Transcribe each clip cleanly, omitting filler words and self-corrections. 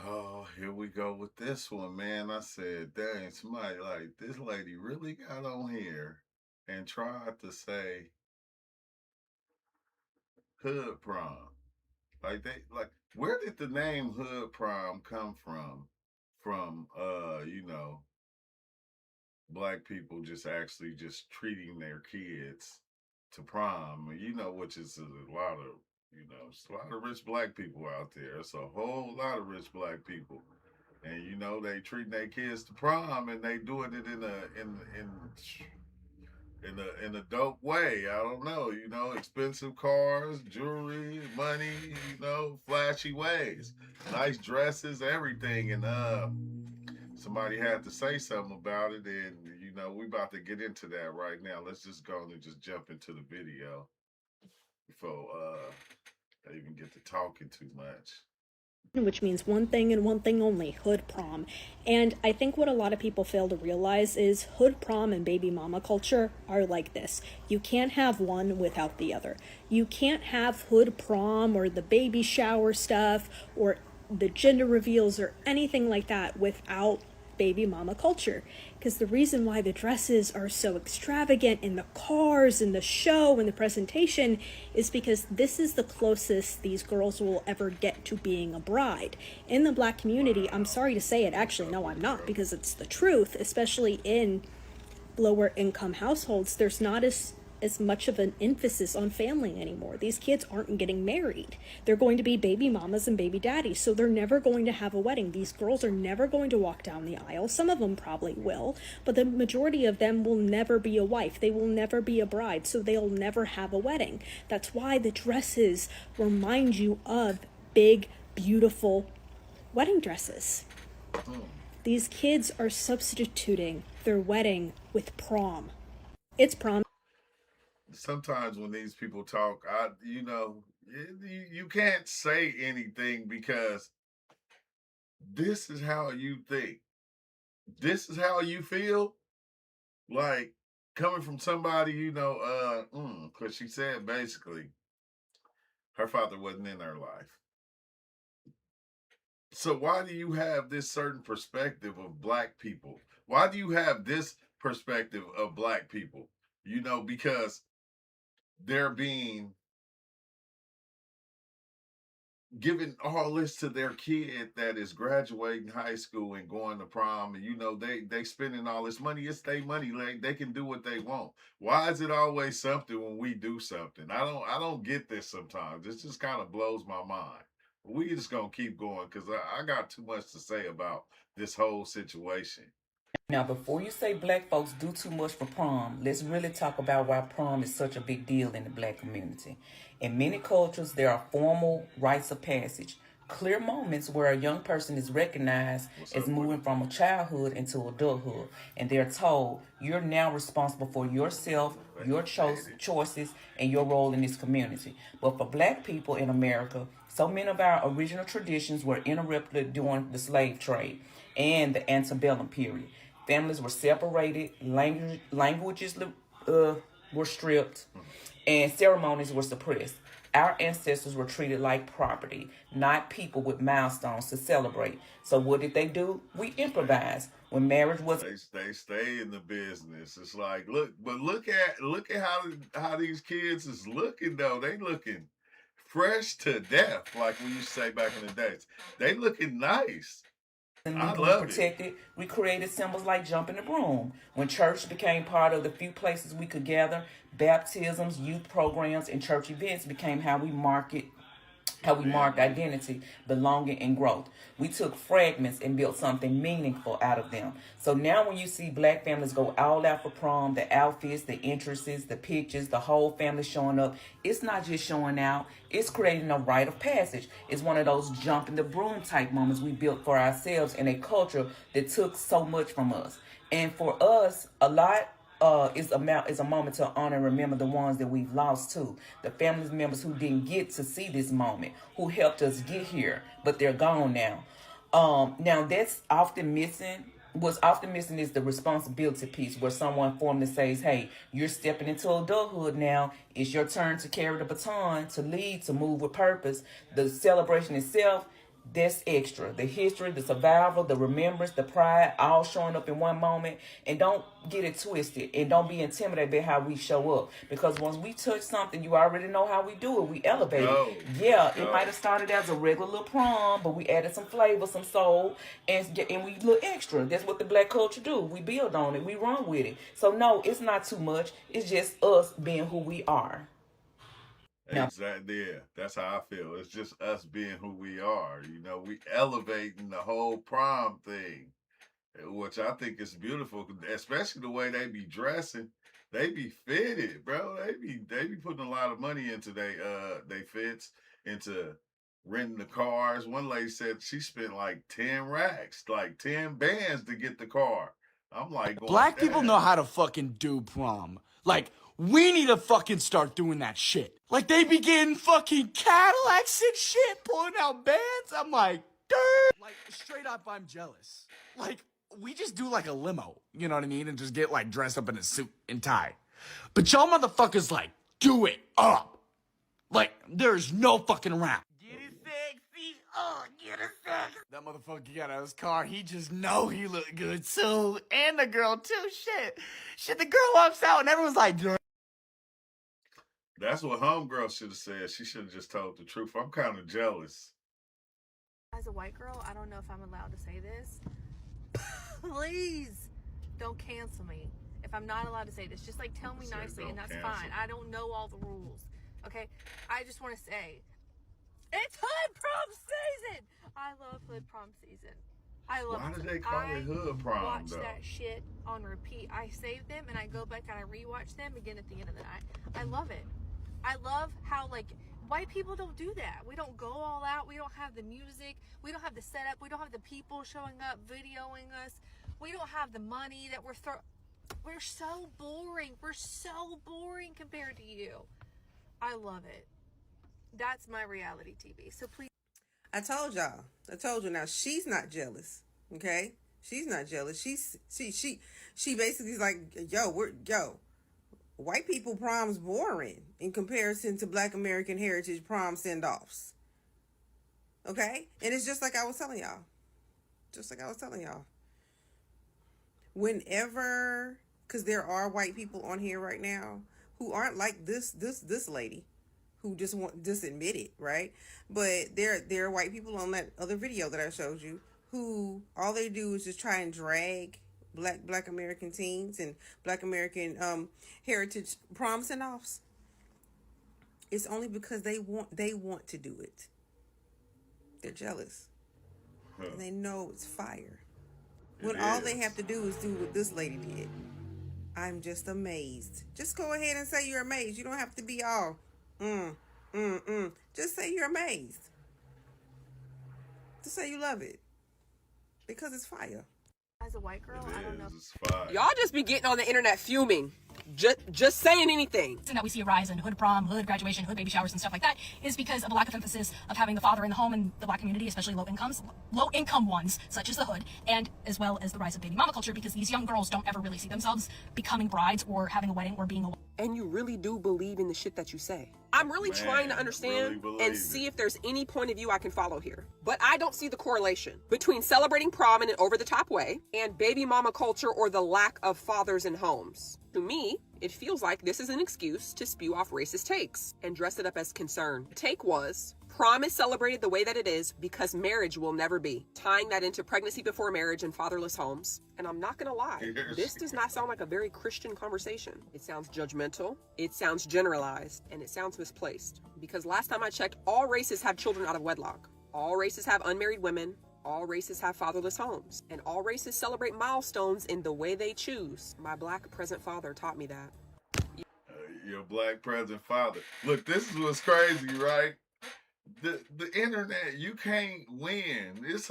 Oh, here we go with this one, man. I said, dang, somebody like this lady really got on here and tried to say hood prom. Where did the name hood prom come from? From black people just actually just treating their kids to prom, which is a lot of, it's a lot of rich black people out there. It's a whole lot of rich black people, and they treating their kids to prom, and they doing it in a dope way. I don't know, expensive cars, jewelry, money, flashy ways, nice dresses, everything, and somebody had to say something about it, and we about to get into that right now. Let's just go and just jump into the video before I even get to talking too much. Which means one thing and one thing only, hood prom. And I think what a lot of people fail to realize is hood prom and baby mama culture are like this. You can't have one without the other. You can't have hood prom or the baby shower stuff or the gender reveals or anything like that without baby mama culture, because the reason why the dresses are so extravagant in the cars and the show and the presentation is because this is the closest these girls will ever get to being a bride. In the black community, I'm sorry to say it, actually no, I'm not, because it's the truth, especially in lower income households, there's not as much of an emphasis on family anymore. These kids aren't getting married. They're going to be baby mamas and baby daddies, so they're never going to have a wedding. These girls are never going to walk down the aisle. Some of them probably will, but the majority of them will never be a wife. They will never be a bride, so they'll never have a wedding. That's why the dresses remind you of big, beautiful wedding dresses. These kids are substituting their wedding with prom. It's prom. Sometimes when these people talk, you can't say anything because this is how you think. This is how you feel. Like coming from somebody, because she said basically her father wasn't in her life. So why do you have this certain perspective of black people? Why do you have this perspective of black people? Because they're being given all this to their kid that is graduating high school and going to prom, and they spending all this money. It's their money, like they can do what they want. Why is it always something when we do something? I don't get this sometimes. This just kind of blows my mind. We just gonna keep going because I got too much to say about this whole situation. Now, before you say black folks do too much for prom, let's really talk about why prom is such a big deal in the black community. In many cultures, there are formal rites of passage, clear moments where a young person is recognized as moving from a childhood into adulthood, and they're told you're now responsible for yourself, your choices, and your role in this community. But for black people in America, so many of our original traditions were interrupted during the slave trade and the antebellum period. Families were separated, languages were stripped, and ceremonies were suppressed. Our ancestors were treated like property, not people with milestones to celebrate. So what did they do? We improvised. When marriage was They stay in the business. It's like look at how these kids is looking though. They looking fresh to death, like we used to say back in the days. They looking nice. I legally love it. protected, we created symbols like jumping the broom. When church became part of the few places we could gather, baptisms, youth programs, and church events became how we marked identity, belonging, and growth. We took fragments and built something meaningful out of them. So now when you see black families go all out for prom, the outfits, the entrances, the pictures, the whole family showing up, it's not just showing out, it's creating a rite of passage. It's one of those jump in the broom type moments we built for ourselves in a culture that took so much from us. And for us, a lot is a moment to honor and remember the ones that we've lost too. The family members who didn't get to see this moment, who helped us get here, but they're gone now. Now that's often missing. What's often missing is the responsibility piece, where someone formally says, "Hey, you're stepping into adulthood now. It's your turn to carry the baton, to lead, to move with purpose." The celebration itself, That's extra. The history, the survival, the remembrance, the pride, all showing up in one moment. And don't get it twisted. And don't be intimidated by how we show up. Because once we touch something, you already know how we do it. We elevate it. Yeah, it might have started as a regular little prom, but we added some flavor, some soul, and we look extra. That's what the black culture do. We build on it. We run with it. So no, it's not too much. It's just us being who we are. Exactly. Yeah, that's how I feel. It's just us being who we are. You know, we elevating the whole prom thing, which I think is beautiful, especially the way they be dressing. They be fitted, bro. They be putting a lot of money into they fits, into renting the cars. One lady said she spent like 10 racks, like 10 bands to get the car. I'm like, Black people know how to fucking do prom. Like, we need to fucking start doing that shit. Like, they be getting fucking Cadillacs and shit, pulling out bands. I'm like, dude. Like, straight up, I'm jealous. Like, we just do like a limo, you know what I mean? And just get like dressed up in a suit and tie. But y'all motherfuckers, like, do it up. Like, there's no fucking around. Get it sexy. Oh, get it sexy. That motherfucker got out of his car. He just know he looked good too. And the girl too. Shit, the girl walks out and everyone's like, that's what homegirl should have said. She should have just told the truth. I'm kind of jealous. As a white girl, I don't know if I'm allowed to say this. Please don't cancel me if I'm not allowed to say this. Just like tell me nicely and that's fine. I don't know all the rules. Okay? I just want to say it's hood prom season. I love hood prom season. I love Why did they call it hood prom? I watch that shit on repeat. I save them and I go back and I rewatch them again at the end of the night. I love it. I love how like white people don't do that. We don't go all out. We don't have the music. We don't have the setup. We don't have the people showing up, videoing us. We don't have the money that we're so boring. We're so boring compared to you. I love it. That's my reality TV. So please. I told y'all. I told you. Now she's not jealous. Okay, she's not jealous. She basically is like, yo. White people prom's boring in comparison to Black American heritage prom send-offs. Okay? And it's just like I was telling y'all. Whenever, because there are white people on here right now who aren't like this lady who just admit it, right? But there are white people on that other video that I showed you who all they do is just try and drag Black American teens and Black American heritage prom send-offs. It's only because they want to do it. They're jealous. And they know it's fire. When all they have to do is do what this lady did. I'm just amazed. Just go ahead and say you're amazed. You don't have to be all Just say you're amazed. Just say you love it. Because it's fire. As a white girl, I don't know. Y'all just be getting on the internet fuming. Just saying anything. That we see a rise in hood prom, hood graduation, hood baby showers and stuff like that is because of a lack of emphasis of having the father in the home in the Black community, especially low income ones, such as the hood, and as well as the rise of baby mama culture, because these young girls don't ever really see themselves becoming brides or having a wedding or being a. And you really do believe in the shit that you say. I'm really trying to understand and see if there's any point of view I can follow here. But I don't see the correlation between celebrating prom in an over-the-top way and baby mama culture or the lack of fathers in homes. To me, it feels like this is an excuse to spew off racist takes and dress it up as concern. The take was, prom is celebrated the way that it is because marriage will never be, tying that into pregnancy before marriage and fatherless homes. And I'm not gonna lie, this does not sound like a very Christian conversation. It sounds judgmental, it sounds generalized, and it sounds misplaced. Because last time I checked, all races have children out of wedlock. All races have unmarried women. All races have fatherless homes, and all races celebrate milestones in the way they choose. My Black present father taught me that. Your Black present father. Look, this is what's crazy, right? The internet, you can't win. It's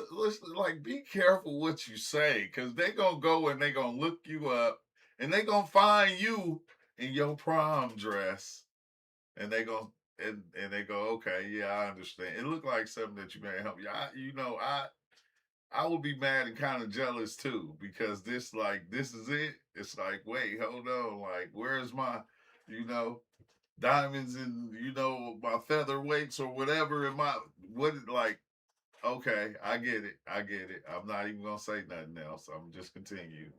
like, be careful what you say, because they gonna go and they gonna look you up, and they gonna find you in your prom dress, and they gonna and they go, okay, yeah, I understand. It looked like something that you may help you. I would be mad and kind of jealous too, because this is it. It's like, wait, hold on, like, where's my, diamonds and my featherweights or whatever, and like, Okay, I get it. I get it. I'm not even gonna say nothing else. I'm just continue.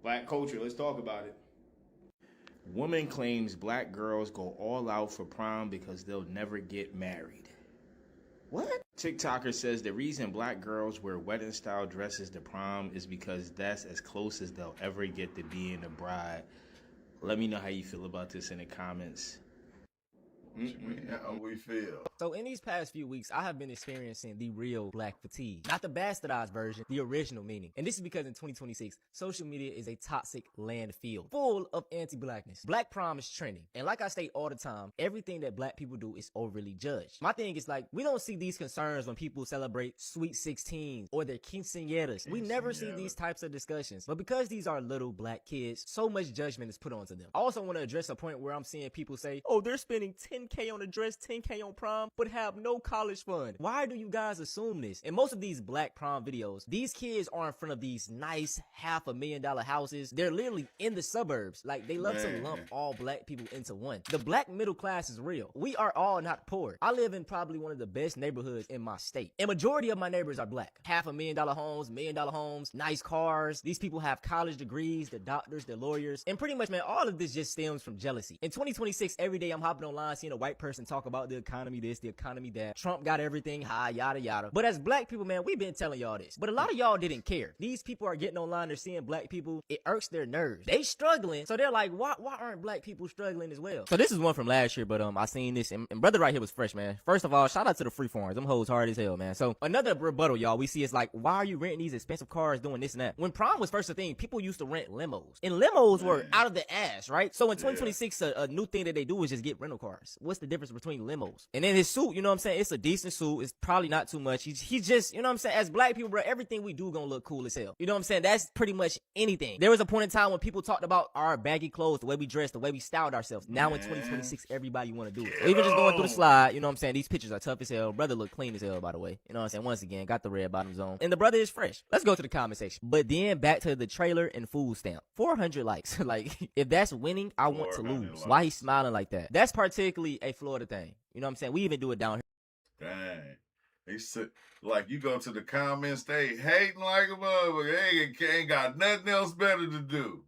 Black culture, let's talk about it. Woman claims black girls go all out for prom because they'll never get married. What? TikToker says the reason black girls wear wedding style dresses to prom is because that's as close as they'll ever get to being a bride. Let me know how you feel about this in the comments. How we feel. So in these past few weeks, I have been experiencing the real black fatigue. Not the bastardized version, the original meaning. And this is because in 2026, social media is a toxic landfill full of anti-blackness. Black prom is trending. And like I state all the time, everything that black people do is overly judged. My thing is like, we don't see these concerns when people celebrate sweet 16s or their quinceañeras. We never see these types of discussions. But because these are little black kids, so much judgment is put onto them. I also want to address a point where I'm seeing people say, oh, they're spending $10K on a dress, $10K on prom, but have no college fund. Why do you guys assume this? In most of these black prom videos, these kids are in front of these nice $500,000 houses. They're literally in the suburbs. Like, they love to lump all black people into one. The black middle class is real. We are all not poor. I live in probably one of the best neighborhoods in my state. And majority of my neighbors are black. $500,000 homes, $1 million homes, nice cars. These people have college degrees, they're doctors, they're lawyers. And pretty much, man, all of this just stems from jealousy. In 2026, every day I'm hopping online seeing a white person talk about the economy this, the economy that. Trump got everything high, yada yada. But as black people, man, we've been telling y'all this. But a lot of y'all didn't care. These people are getting online, they're seeing black people. It irks their nerves. They struggling, so they're like, why aren't black people struggling as well? So this is one from last year, but I seen this, and brother right here was fresh, man. First of all, shout out to the free forums. Them hoes hard as hell, man. So another rebuttal, y'all, we see is like, why are you renting these expensive cars, doing this and that? When prom was first a thing, people used to rent limos. And limos were out of the ass, right? So in 2026, a new thing that they do is just get rental cars. What's the difference between limos? And then his suit, you know what I'm saying? It's a decent suit. It's probably not too much. He's just, you know what I'm saying? As black people, bro, everything we do gonna look cool as hell. You know what I'm saying? That's pretty much anything. There was a point in time when people talked about our baggy clothes, the way we dressed, the way we styled ourselves. Now in 2026, everybody want to do it. So even just going through the slide, you know what I'm saying? These pictures are tough as hell. Brother look clean as hell, by the way. You know what I'm saying? Once again, got the red bottoms on. And the brother is fresh. Let's go to the comment section. But then back to the trailer and food stamp. 400 likes. Like, if that's winning, I want to lose. Likes. Why he smiling like that? That's particularly a Florida thing. You know what I'm saying? We even do it down here. Dang. They sit, like, you go to the comments, they hating like a motherfucker. They ain't got nothing else better to do.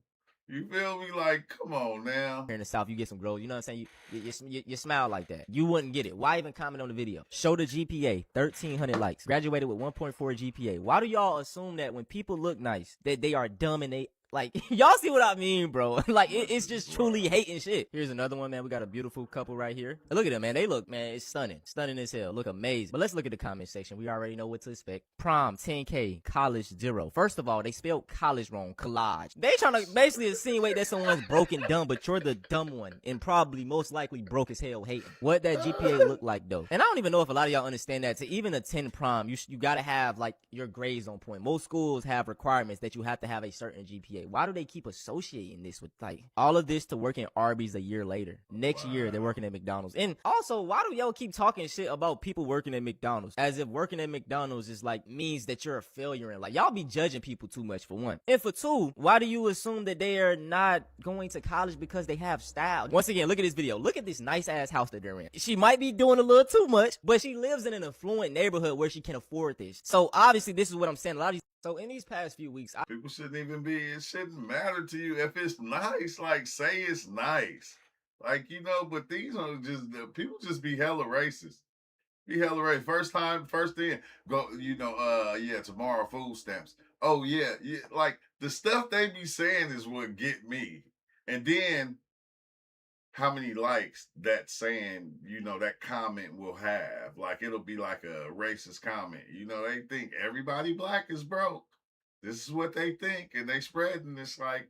You feel me? Like, come on now. Here in the South, you get some growth. You know what I'm saying? You smile like that. You wouldn't get it. Why even comment on the video? Show the GPA, 1,300 likes. Graduated with 1.4 GPA. Why do y'all assume that when people look nice, that they are dumb and they... Like, y'all see what I mean, bro? Like, it's just truly hating shit. Here's another one, man. We got a beautiful couple right here. Look at them, man. They look, man, it's stunning. Stunning as hell. Look amazing. But let's look at the comment section. We already know what to expect. Prom, 10K, college, 0. First of all, they spelled college wrong. Collage. They trying to basically insinuate that someone's broken dumb, but you're the dumb one. And probably most likely broke as hell hating. What that GPA look like, though? And I don't even know if a lot of y'all understand that. To even attend prom, you gotta have, like, your grades on point. Most schools have requirements that you have to have a certain GPA. Why do they keep associating this with, like, all of this to work in Arby's a year later? Next year, they're working at McDonald's. And also, why do y'all keep talking shit about people working at McDonald's? As if working at McDonald's is, like, means that you're a failure. And, like, y'all be judging people too much, for one. And for two, why do you assume that they are not going to college because they have style? Once again, look at this video. Look at this nice-ass house that they're in. She might be doing a little too much, but she lives in an affluent neighborhood where she can afford this. So, obviously, this is what I'm saying. A lot of these... So in these past few weeks, people shouldn't even be, it shouldn't matter to you. If it's nice, like, say it's nice. Like, you know, but these are just, people just be hella racist. Be hella racist. First thing, go, you know, tomorrow food stamps. Oh, yeah, like, the stuff they be saying is what get me. And then, how many likes that saying, you know, that comment will have. Like, it'll be like a racist comment. You know, they think everybody black is broke. This is what they think, and they spreading this like,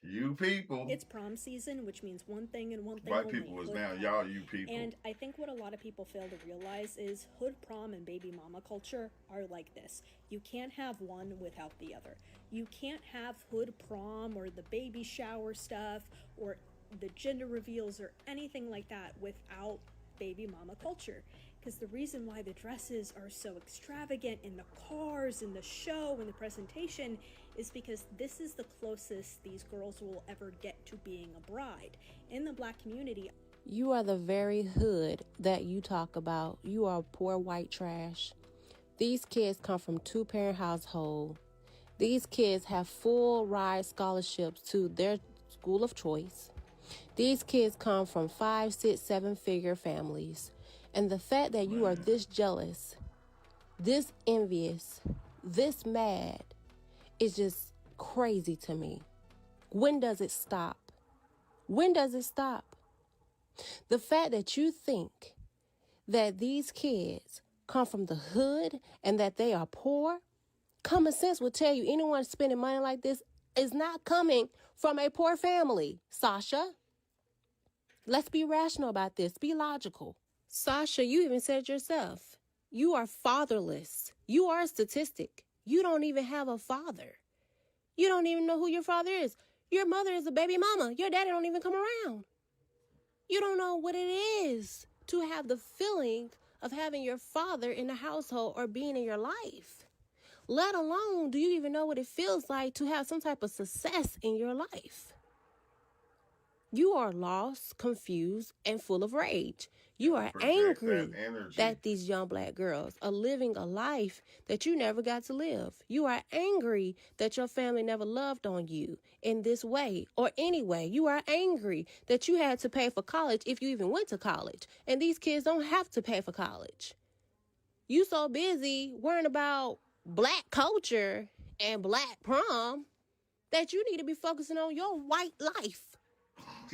you people. It's prom season, which means one thing and one thing White only. people is now y'all, you people. And I think what a lot of people fail to realize is hood prom and baby mama culture are like this. You can't have one without the other. You can't have hood prom or the baby shower stuff or the gender reveals or anything like that without baby mama culture. Because the reason why the dresses are so extravagant in the cars, in the show, in the presentation is because this is the closest these girls will ever get to being a bride. In the black community, You are the very hood that you talk about. You are poor white trash. These kids come from two-parent household. These kids have full ride scholarships to their school of choice. These kids come from 5, 6, 7-figure families. And the fact that you are this jealous, this envious, this mad is just crazy to me. When does it stop? When does it stop? The fact that you think that these kids come from the hood and that they are poor, common sense would tell you anyone spending money like this is not coming from a poor family, Sasha. Let's be rational about this. Be logical. Sasha, you even said yourself, you are fatherless. You are a statistic. You don't even have a father. You don't even know who your father is. Your mother is a baby mama. Your daddy don't even come around. You don't know what it is to have the feeling of having your father in the household or being in your life. Let alone, do you even know what it feels like to have some type of success in your life? You are lost, confused, and full of rage. You are angry that these young black girls are living a life that you never got to live. You are angry that your family never loved on you in this way or any way. You are angry that you had to pay for college if you even went to college. And these kids don't have to pay for college. You so busy worrying about black culture and black prom that you need to be focusing on your white life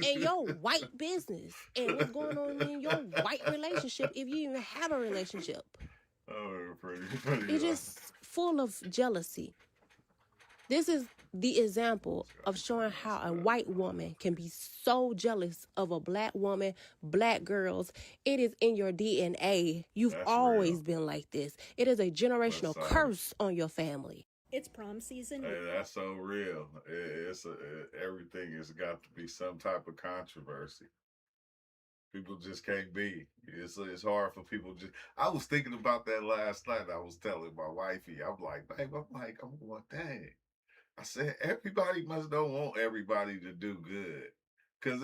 and your white business and what's going on in your white relationship if you even have a relationship. Oh, pretty. You're just full of jealousy. This is the example of showing how a white woman can be so jealous of a black woman, black girls. It is in your DNA. You've always been like this. It is a generational curse on your family. It's prom season. Hey, that's so real. Everything has got to be some type of controversy. People just can't be. It's hard for people just. I was thinking about that last night. I was telling my wifey, I'm like, babe, I'm going, dang. I said, everybody don't want everybody to do good. Because,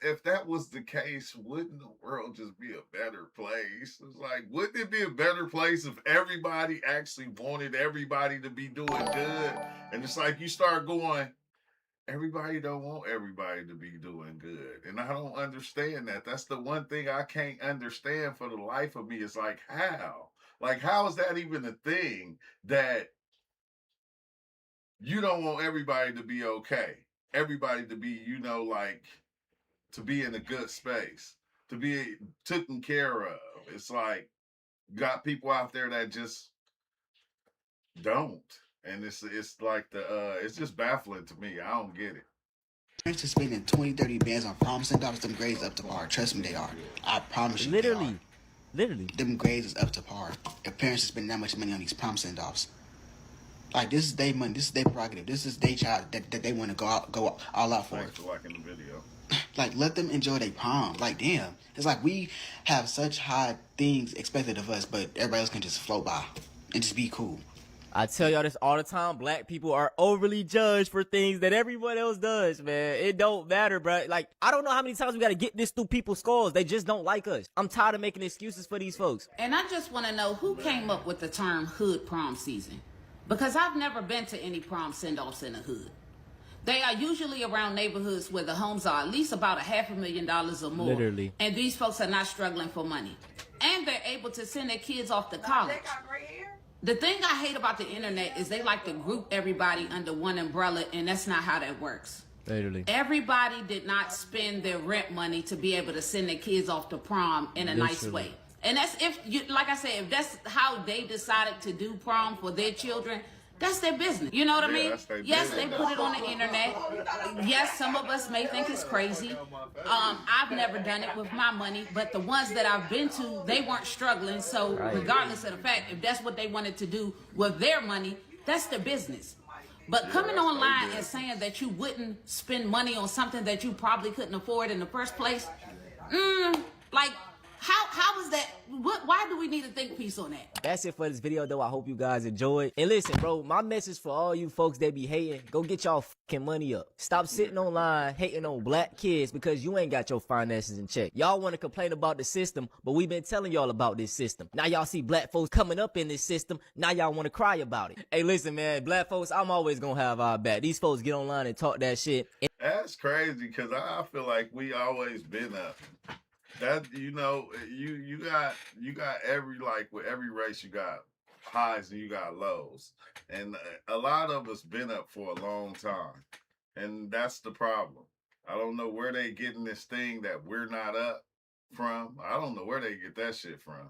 if that was the case, wouldn't the world just be a better place? It's like, wouldn't it be a better place if everybody actually wanted everybody to be doing good? And it's like you start going, everybody don't want everybody to be doing good. And I don't understand that. That's the one thing I can't understand for the life of me. It's like, how? Like, how is that even a thing that you don't want everybody to be okay? Everybody to be, to be in a good space, to be taken care of. It's like, got people out there that just don't. And it's like it's just baffling to me. I don't get it. Parents are spending 20, 30 bands on prom send-offs. Them grades up to par. Trust me, they are. I promise you, Literally. Them grades is up to par. If parents are spending that much money on these prom send-offs, like, this is their money. This is their prerogative. This is their child that they want to go all out for. Thanks for liking the video. Like, let them enjoy their prom. Like, damn. It's like we have such high things expected of us, but everybody else can just float by and just be cool. I tell y'all this all the time. Black people are overly judged for things that everyone else does, man. It don't matter, bro. Like, I don't know how many times we got to get this through people's skulls. They just don't like us. I'm tired of making excuses for these folks. And I just want to know who came up with the term hood prom season. Because I've never been to any prom send-offs in the hood. They are usually around neighborhoods where the homes are at least about $500,000 or more. Literally. And these folks are not struggling for money. And they're able to send their kids off to college. The thing I hate about the internet is they like to group everybody under one umbrella, and that's not how that works. Literally. Everybody did not spend their rent money to be able to send their kids off to prom in a nice way. And that's like I said, if that's how they decided to do prom for their children, that's their business. You know what I mean? Yes, they put it on the internet. Yes, some of us may think it's crazy. I've never done it with my money, but the ones that I've been to, they weren't struggling. So regardless of the fact, if that's what they wanted to do with their money, that's their business. But coming online and saying that you wouldn't spend money on something that you probably couldn't afford in the first place, like, How is that? Why do we need to think piece on that? That's it for this video, though. I hope you guys enjoyed. And listen, bro, my message for all you folks that be hating, go get y'all fucking money up. Stop sitting online hating on black kids because you ain't got your finances in check. Y'all want to complain about the system, but we've been telling y'all about this system. Now y'all see black folks coming up in this system. Now y'all want to cry about it. Hey, listen, man, black folks, I'm always going to have our back. These folks get online and talk that shit. That's crazy because I feel like we always been up. That, you know, you got every, like with every race you got highs and you got lows, and a lot of us been up for a long time, and that's the problem. I don't know where they getting this thing that we're not up from. I don't know where they get that shit from.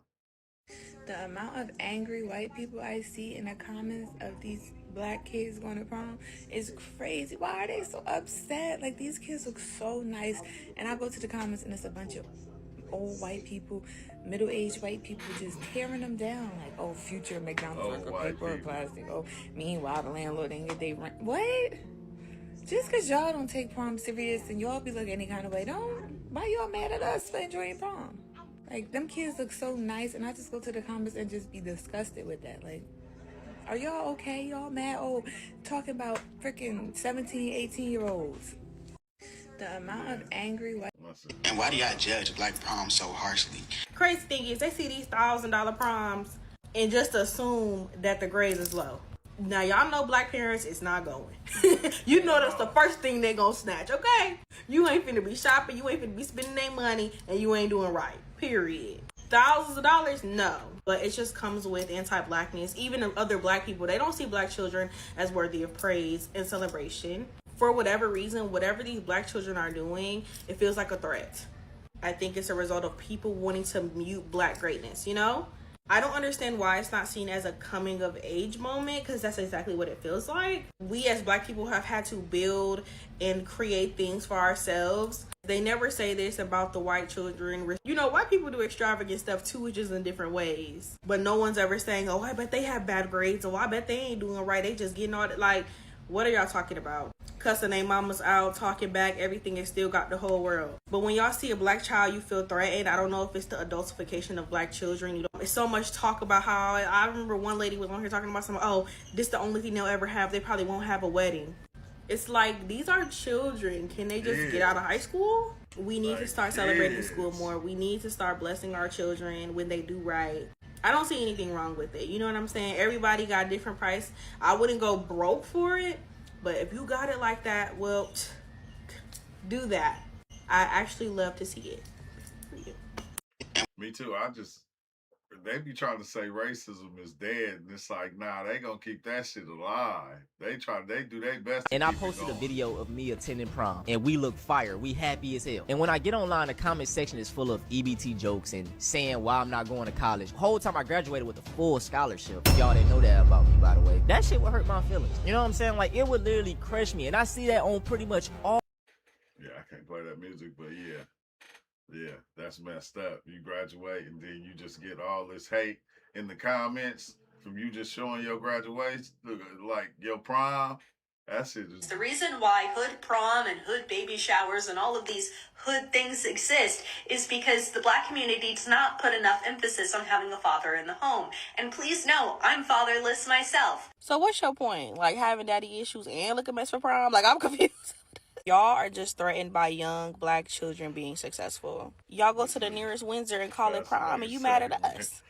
The amount of angry white people I see in the comments of these black kids going to prom is crazy. Why are they so upset? Like, these kids look so nice, and I go to the comments and it's a bunch of old white people, middle-aged white people just tearing them down. Like, oh, future McDonald's worker, paper or plastic. Oh, meanwhile the landlord didn't get they rent. What? Just because y'all don't take prom serious and y'all be looking any kind of way, why y'all mad at us for enjoying prom? Like, them kids look so nice, and I just go to the comments and just be disgusted with that. Like, are y'all okay? Y'all mad? Oh, talking about freaking 17, 18-year-olds. The amount of angry white... And why do y'all judge black prom so harshly? Crazy thing is, they see these $1,000 proms and just assume that the grades is low. Now, y'all know black parents is not going. You know that's the first thing they gonna snatch, okay? You ain't finna be shopping, you ain't finna be spending their money, and you ain't doing right, period. Thousands of dollars? No. But it just comes with anti-blackness. Even other black people, they don't see black children as worthy of praise and celebration. For whatever reason, whatever these black children are doing, it feels like a threat. I think it's a result of people wanting to mute black greatness, you know? I don't understand why it's not seen as a coming of age moment, because that's exactly what it feels like. We as black people have had to build and create things for ourselves. They never say this about the white children. You know, white people do extravagant stuff too, just in different ways. But no one's ever saying, oh, I bet they have bad grades, or I bet they ain't doing right. They just getting all that. Like, what are y'all talking about? Cussing their mamas out, talking back, everything is still got the whole world. But when y'all see a black child, you feel threatened. I don't know if it's the adultification of black children. It's so much talk about how, I remember one lady was on here talking about something, oh, this the only thing they'll ever have. They probably won't have a wedding. It's like, these are children. Can they just get out of high school? We need to start celebrating school more. We need to start blessing our children when they do right. I don't see anything wrong with it. You know what I'm saying? Everybody got a different price. I wouldn't go broke for it. But if you got it like that, well, do that. I actually love to see it. Me too. They be trying to say racism is dead, and it's like, nah, they gonna keep that shit alive. They do their best to And I keep posted it a going. video of me attending prom, and we look fire. We happy as hell. And when I get online, the comment section is full of EBT jokes and saying why I'm not going to college. The whole time I graduated with a full scholarship. Y'all didn't know that about me, by the way. That shit would hurt my feelings. You know what I'm saying? Like, it would literally crush me. And I see that on pretty much all... Yeah, I can't play that music, but yeah. Yeah, that's messed up. You graduate and then you just get all this hate in the comments from you just showing your graduation, like your prom. That shit is... The reason why hood prom and hood baby showers and all of these hood things exist is because the black community does not put enough emphasis on having a father in the home. And please know, I'm fatherless myself. So what's your point? Like, having daddy issues and look a mess for prom? Like, I'm confused. Y'all are just threatened by young black children being successful. Y'all go to the nearest Windsor and call it prom, and you mad at us.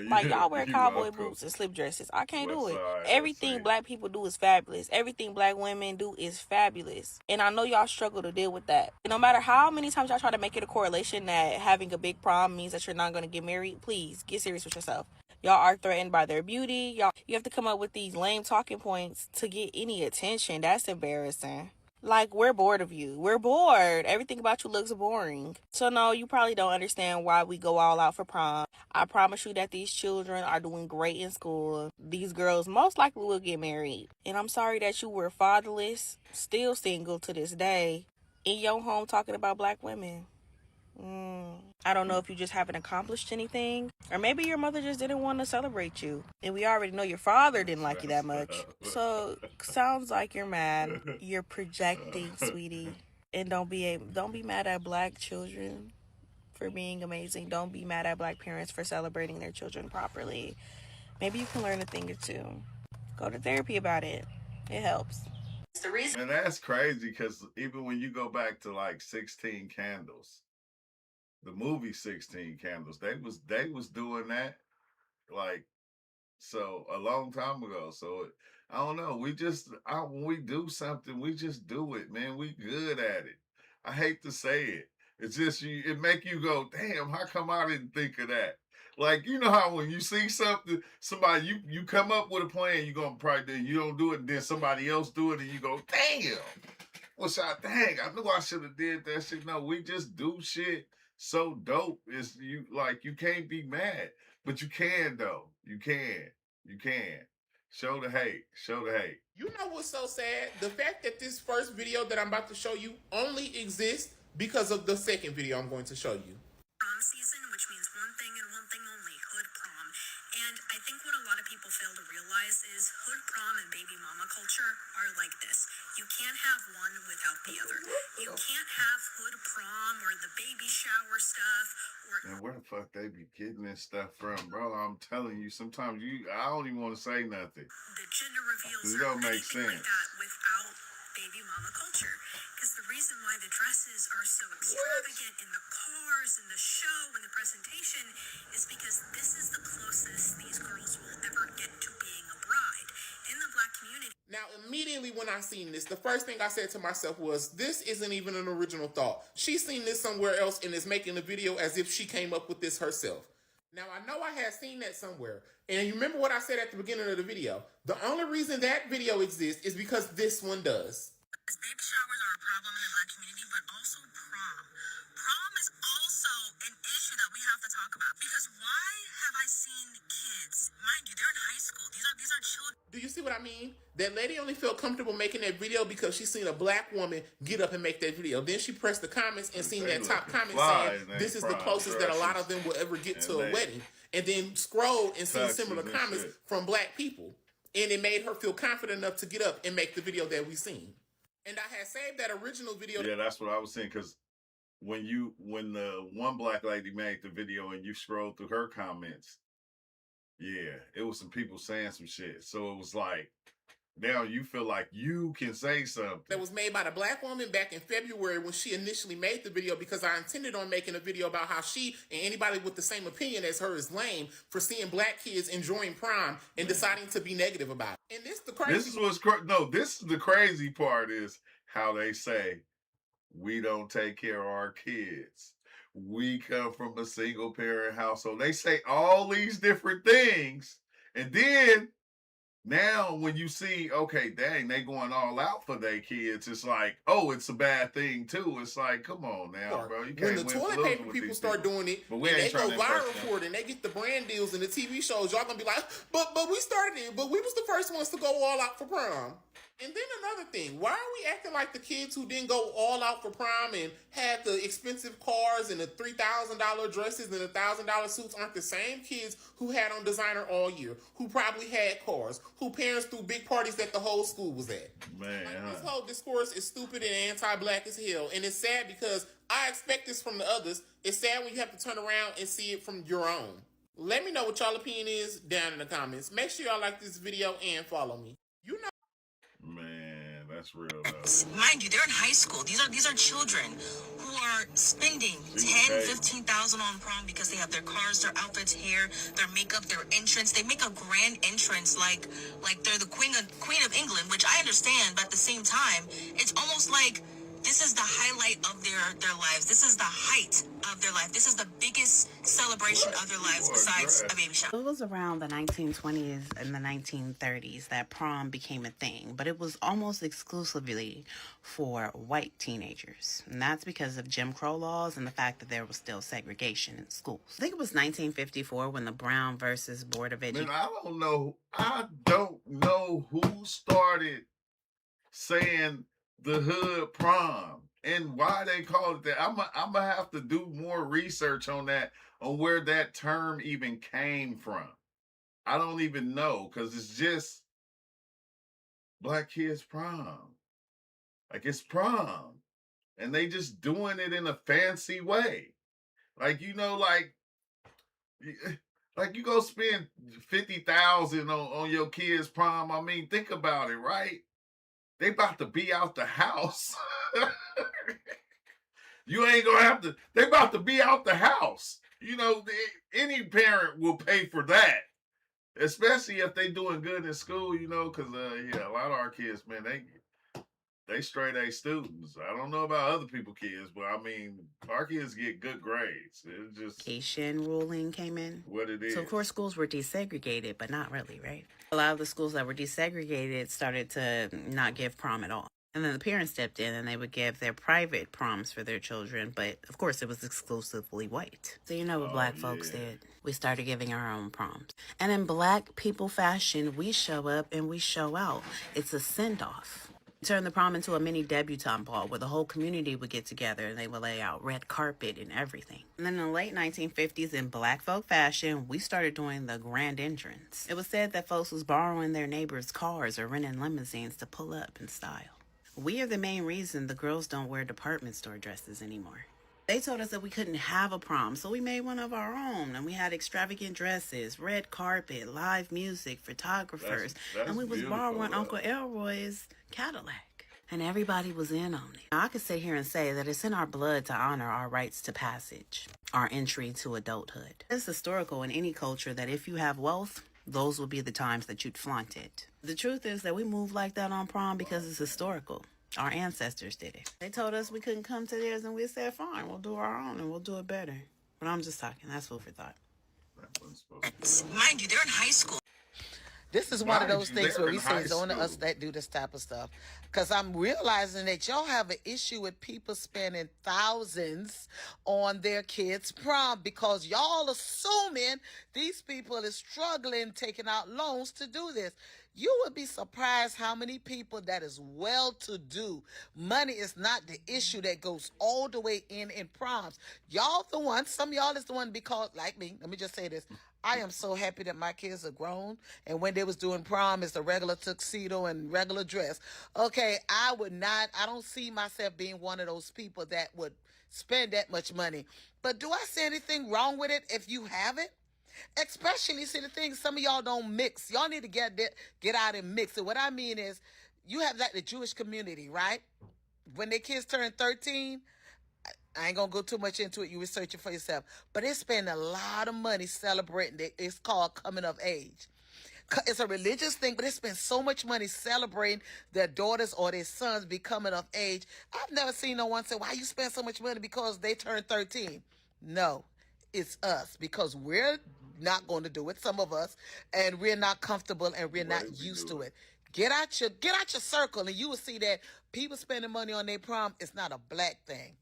Like, y'all wear cowboy boots and slip dresses. I can't do it. Everything black people do is fabulous. Everything black women do is fabulous. And I know y'all struggle to deal with that. And no matter how many times y'all try to make it a correlation that having a big prom means that you're not going to get married, please get serious with yourself. Y'all are threatened by their beauty. You have to come up with these lame talking points to get any attention. That's embarrassing. Like, we're bored of you. We're bored. Everything about you looks boring. So no, you probably don't understand why we go all out for prom. I promise you that these children are doing great in school. These girls most likely will get married. And I'm sorry that you were fatherless, still single to this day, in your home talking about black women. I don't know if you just haven't accomplished anything, or maybe your mother just didn't want to celebrate you, and we already know your father didn't like you that much. So sounds like you're mad. You're projecting, sweetie, and don't be mad at black children for being amazing. Don't be mad at black parents for celebrating their children properly. Maybe you can learn a thing or two. Go to therapy about it. It helps. The reason. And that's crazy because even when you go back to like 16 Candles, the movie 16 Candles, they was doing that like so a long time ago. So I don't know. When we do something, we just do it, man. We good at it. I hate to say it. It's just it make you go, damn, how come I didn't think of that? Like, you know how when you see something, somebody you come up with a plan, you're gonna probably do, you don't do it, and then somebody else do it, and you go, damn. I knew I should have did that shit. No, we just do shit so dope. It's you can't be mad. But you can though. You can. You can. Show the hate. Show the hate. You know what's so sad? The fact that this first video that I'm about to show you only exists because of the second video I'm going to show you. Prom season, which means one thing and one thing only, hood prom. And I think what a lot of people fail to realize is hood prom and baby mama culture are like this. You can't have one without the other. You can't have hood prom or the baby shower stuff or... And where the fuck they be getting this stuff from, bro? I'm telling you, sometimes I don't even want to say nothing. The gender reveals It don't make sense. like that without baby mama culture. Because the reason why the dresses are so extravagant in the cars, in the show, in the presentation is because this is the closest these girls will ever get to being a bride in the black community. Now, immediately when I seen this, the first thing I said to myself was, this isn't even an original thought. She's seen this somewhere else and is making a video as if she came up with this herself. Now, I know I had seen that somewhere. And you remember what I said at the beginning of the video? The only reason that video exists is because this one does. Baby showers are a problem in the black community, but also prom. Prom is also an issue that we have to talk about. Because why have I seen kids, mind you, they're in high school. These are children. Do you see what I mean? That lady only felt comfortable making that video because she seen a black woman get up and make that video. Then she pressed the comments and seen that top comment saying, this is the closest that a lot of them will ever get to a wedding. And then scrolled and seen similar comments from black people. And it made her feel confident enough to get up and make the video that we seen. And I had saved that original video. Yeah, that's what I was saying. Because when the one black lady made the video and you scrolled through her comments, yeah, it was some people saying some shit. So it was like, now you feel like you can say something. That was made by the black woman back in February when she initially made the video, because I intended on making a video about how she and anybody with the same opinion as her is lame for seeing black kids enjoying prom and deciding to be negative about it. And this is the crazy part is how they say we don't take care of our kids. We come from a single parent household. They say all these different things, and then now when you see, okay, dang, they going all out for their kids, it's like, oh, it's a bad thing too. It's like, come on now, bro. You can't when the toilet paper people start doing it, and they go viral for it, and they get the brand deals and the TV shows, y'all gonna be like, but we started it, but we was the first ones to go all out for prom. And then another thing, why are we acting like the kids who didn't go all out for prom and had the expensive cars and the $3,000 dresses and the $1,000 suits aren't the same kids who had on designer all year, who probably had cars, who parents threw big parties that the whole school was at? Man, This whole discourse is stupid and anti-black as hell. And it's sad because I expect this from the others. It's sad when you have to turn around and see it from your own. Let me know what y'all opinion is down in the comments. Make sure y'all like this video and follow me. You know. Man, that's real though. Mind you, they're in high school. These are children who are spending $10,000-$15,000 on prom because they have their cars, their outfits, hair, their makeup, their entrance. They make a grand entrance like they're the Queen of England, which I understand, but at the same time, it's almost like this is the highlight of their lives. This is the height of their life. This is the biggest celebration of their lives besides a baby shower. It was around the 1920s and the 1930s that prom became a thing, but it was almost exclusively for white teenagers. And that's because of Jim Crow laws and the fact that there was still segregation in schools. I think it was 1954 when the Brown versus Board of Education. I don't know who started saying the hood prom and why they call it that. I'm gonna have to do more research on that, on where that term even came from. I don't even know, because it's just black kids prom. Like, it's prom, and they just doing it in a fancy way. Like, you know, like you go spend $50,000 on your kid's prom. I mean, think about it, right? They about to be out the house. You ain't gonna have to. They about to be out the house. You know, any parent will pay for that, especially if they doing good in school. You know, because yeah, a lot of our kids, man, they straight A students. I don't know about other people's kids, but I mean, our kids get good grades. It's just Asian ruling came in. What it is. So, of course, schools were desegregated, but not really, right? A lot of the schools that were desegregated started to not give prom at all. And then the parents stepped in and they would give their private proms for their children, but of course it was exclusively white. So you know what black folks did? We started giving our own proms. And in black people fashion, we show up and we show out. It's a send-off. Turn the prom into a mini debutante ball where the whole community would get together and they would lay out red carpet and everything. And then in the late 1950s, in black folk fashion, we started doing the grand entrance. It was said that folks was borrowing their neighbors' cars or renting limousines to pull up in style. We are the main reason the girls don't wear department store dresses anymore. They told us that we couldn't have a prom, so we made one of our own. And we had extravagant dresses, red carpet, live music, photographers. And we was borrowing Uncle Elroy's Cadillac. And everybody was in on it. Now, I could sit here and say that it's in our blood to honor our rites to passage, our entry to adulthood. It's historical in any culture that if you have wealth, those will be the times that you'd flaunt it. The truth is that we move like that on prom because it's historical. Our ancestors did it. They told us we couldn't come to theirs, and we said, fine, we'll do our own, and we'll do it better. But I'm just talking. That's food for thought. Mind you, they're in high school. This is one of those things where we say it's only us that do this type of stuff. Because I'm realizing that y'all have an issue with people spending thousands on their kids' prom because y'all assuming these people are struggling taking out loans to do this. You would be surprised how many people that is well-to-do. Money is not the issue that goes all the way in proms. Y'all the one, some of y'all is the one because, like me, let me just say this. I am so happy that my kids are grown. And when they was doing prom, it's a regular tuxedo and regular dress. Okay, I don't see myself being one of those people that would spend that much money. But do I see anything wrong with it if you have it? Especially, see the thing, some of y'all don't mix. Y'all need to get out and mix. And what I mean is, you have like the Jewish community, right? When their kids turn 13, I ain't gonna go too much into it. You research it for yourself. But they spend a lot of money celebrating it. It's called coming of age. It's a religious thing, but they spend so much money celebrating their daughters or their sons becoming of age. I've never seen no one say, why you spend so much money because they turned 13? No, it's us because we're not going to do it, some of us, and we're not comfortable and we're not used to it. Get out your circle and you will see that people spending money on their prom is not a black thing.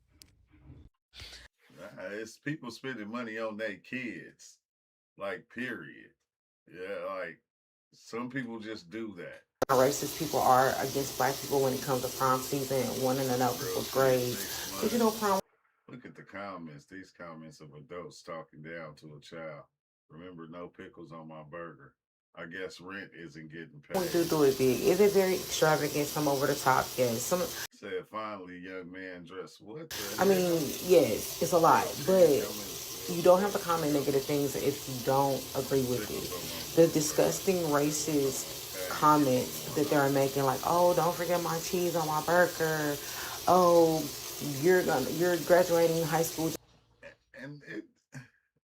It's people spending money on their kids, like, period. Yeah, like, some people just do that. How racist people are against black people when it comes to prom season and wanting to know people's grades. Did you know prom? Look at the comments. These comments of adults talking down to a child. Remember, no pickles on my burger. I guess rent isn't getting paid. We do it big. Is it very extravagant? Some over the top? Yes. Some said finally, young man dressed. What? I mean, yes, it's a lot, but you don't have to comment negative things if you don't agree with it. The disgusting racist comments that they're making, like, oh, don't forget my cheese on my burger. Oh, you're graduating high school. And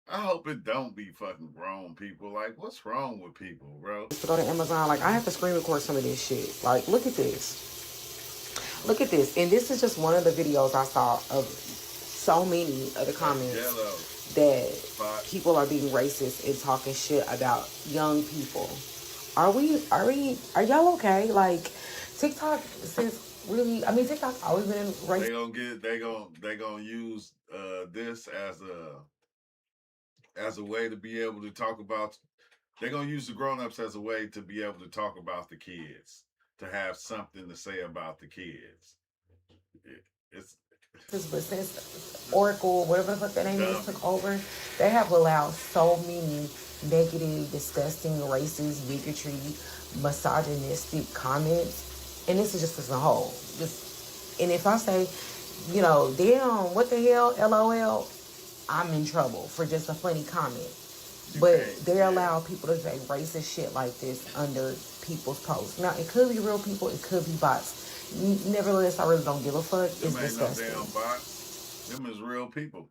I hope it don't be fucking grown people. Like, what's wrong with people, bro? To go to Amazon, like, I have to screen record some of this shit. Like, look at this. Look at this. And this is just one of the videos I saw of so many of the comments that people are being racist and talking shit about young people. Are y'all okay? Like, TikTok since really, I mean, TikTok's always been racist. They gonna use this as a way to be able to talk about. They're gonna use the grown-ups as a way to be able to talk about the kids, to have something to say about the kids. But since Oracle, whatever the fuck that name is, took over, they have allowed so many negative, disgusting, racist, bigotry, misogynistic comments, and this is just as a whole. And if I say, you know, damn, what the hell, LOL, I'm in trouble for just a funny comment. But they allow people to say racist shit like this under people's posts. Now, it could be real people, it could be bots. Nevertheless, I really don't give a fuck. It's disgusting. No damn bots. Them is real people.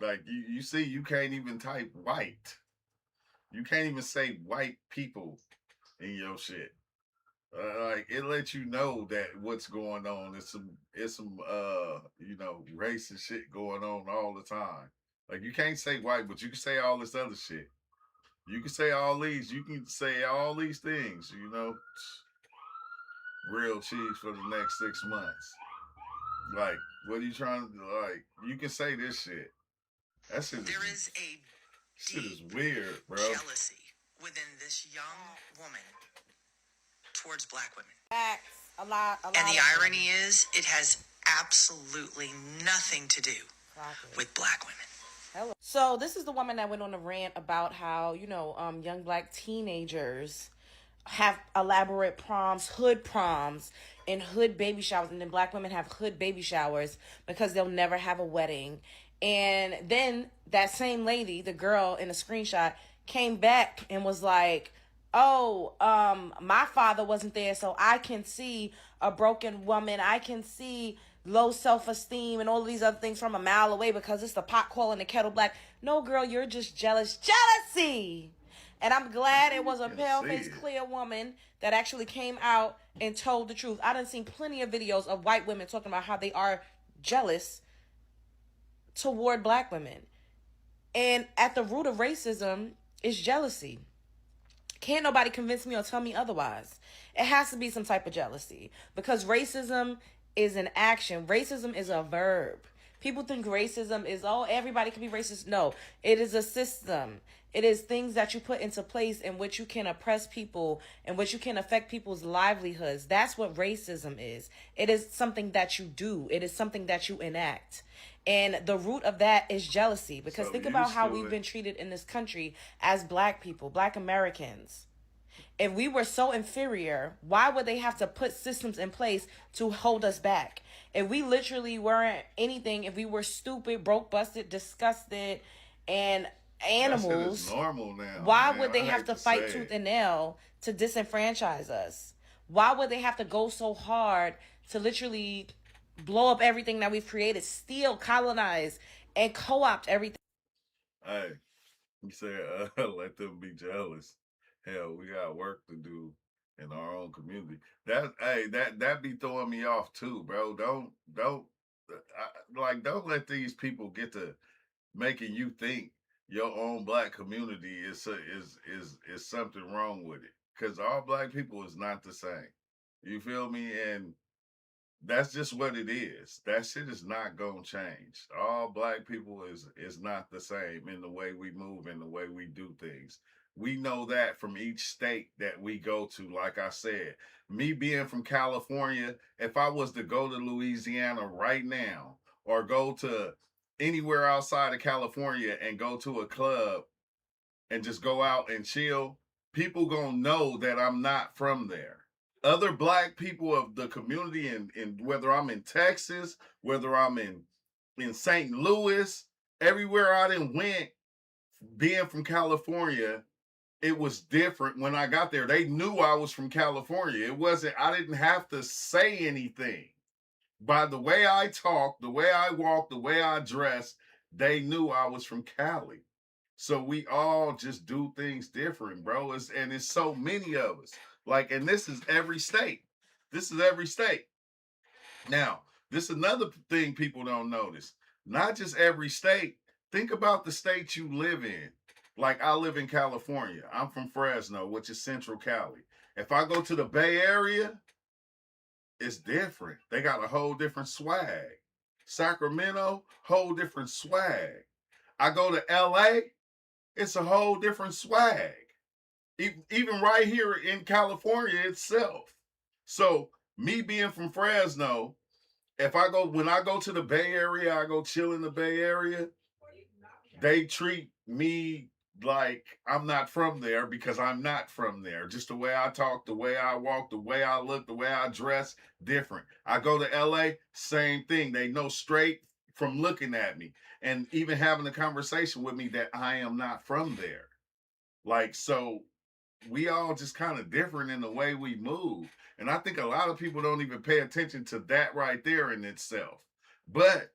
Like, you see, you can't even type white. You can't even say white people in your shit. Like, it lets you know that what's going on. It's some racist shit going on all the time. Like, you can't say white, but you can say all this other shit. You can say all these. You can say all these things. Real cheese for the next 6 months. Like, what are you trying to do? Like, you can say this shit. That shit is weird, bro. Jealousy within this young woman towards black women. Facts. A lot. And the irony is, it has absolutely nothing to do with black women. Hello. So this is the woman that went on a rant about how, young black teenagers have elaborate proms, hood proms, and hood baby showers, and then black women have hood baby showers because they'll never have a wedding. And then that same lady, the girl in the screenshot, came back and was like, my father wasn't there, so I can see a broken woman. I can see low self-esteem and all of these other things from a mile away because it's the pot calling the kettle black. No, girl, you're just jealous. Jealousy! And I'm glad it was a pale-faced, clear woman that actually came out and told the truth. I done seen plenty of videos of white women talking about how they are jealous toward black women. And at the root of racism is jealousy. Can't nobody convince me or tell me otherwise. It has to be some type of jealousy because racism is an action. Racism is a verb. People think racism is, everybody can be racist. No, it is a system. It is things that you put into place in which you can oppress people, in which you can affect people's livelihoods. That's what racism is. It is something that you do. It is something that you enact. And the root of that is jealousy. Because think about how we've been treated in this country as black people, black Americans. If we were so inferior, why would they have to put systems in place to hold us back? If we literally weren't anything, if we were stupid, broke, busted, disgusted, and animals, that shit is normal now. Why would they have to fight tooth and nail to disenfranchise us? Why would they have to go so hard to literally blow up everything that we've created, steal, colonize, and co-opt everything? Hey, you say let them be jealous. Hell, we got work to do in our own community. That be throwing me off too, bro. Don't let these people get to making you think your own black community is something wrong with it. Because all black people is not the same. You feel me? And that's just what it is. That shit is not gonna change. All black people is not the same in the way we move, in the way we do things. We know that from each state that we go to. Like I said, me being from California, if I was to go to Louisiana right now or go to anywhere outside of California and go to a club and just go out and chill, people gonna know that I'm not from there. Other black people of the community, in whether I'm in Texas, whether I'm in St. Louis, everywhere I done went, being from California, it was different when I got there. They knew I was from California. I didn't have to say anything. By the way I talked, the way I walked, the way I dressed, they knew I was from Cali. So we all just do things different, bro. And it's so many of us. Like, and this is every state. This is every state. Now, this is another thing people don't notice. Not just every state. Think about the state you live in. Like, I live in California. I'm from Fresno, which is Central Cali. If I go to the Bay Area, it's different. They got a whole different swag. Sacramento, whole different swag. I go to LA, it's a whole different swag. Even right here in California itself. So me being from Fresno, when I go to the Bay Area, I go chill in the Bay Area, they treat me like I'm not from there because I'm not from there. Just the way I talk, the way I walk, the way I look, the way I dress, different. I go to LA, same thing. They know straight from looking at me and even having a conversation with me that I am not from there. Like, so we all just kind of different in the way we move. And I think a lot of people don't even pay attention to that right there in itself. But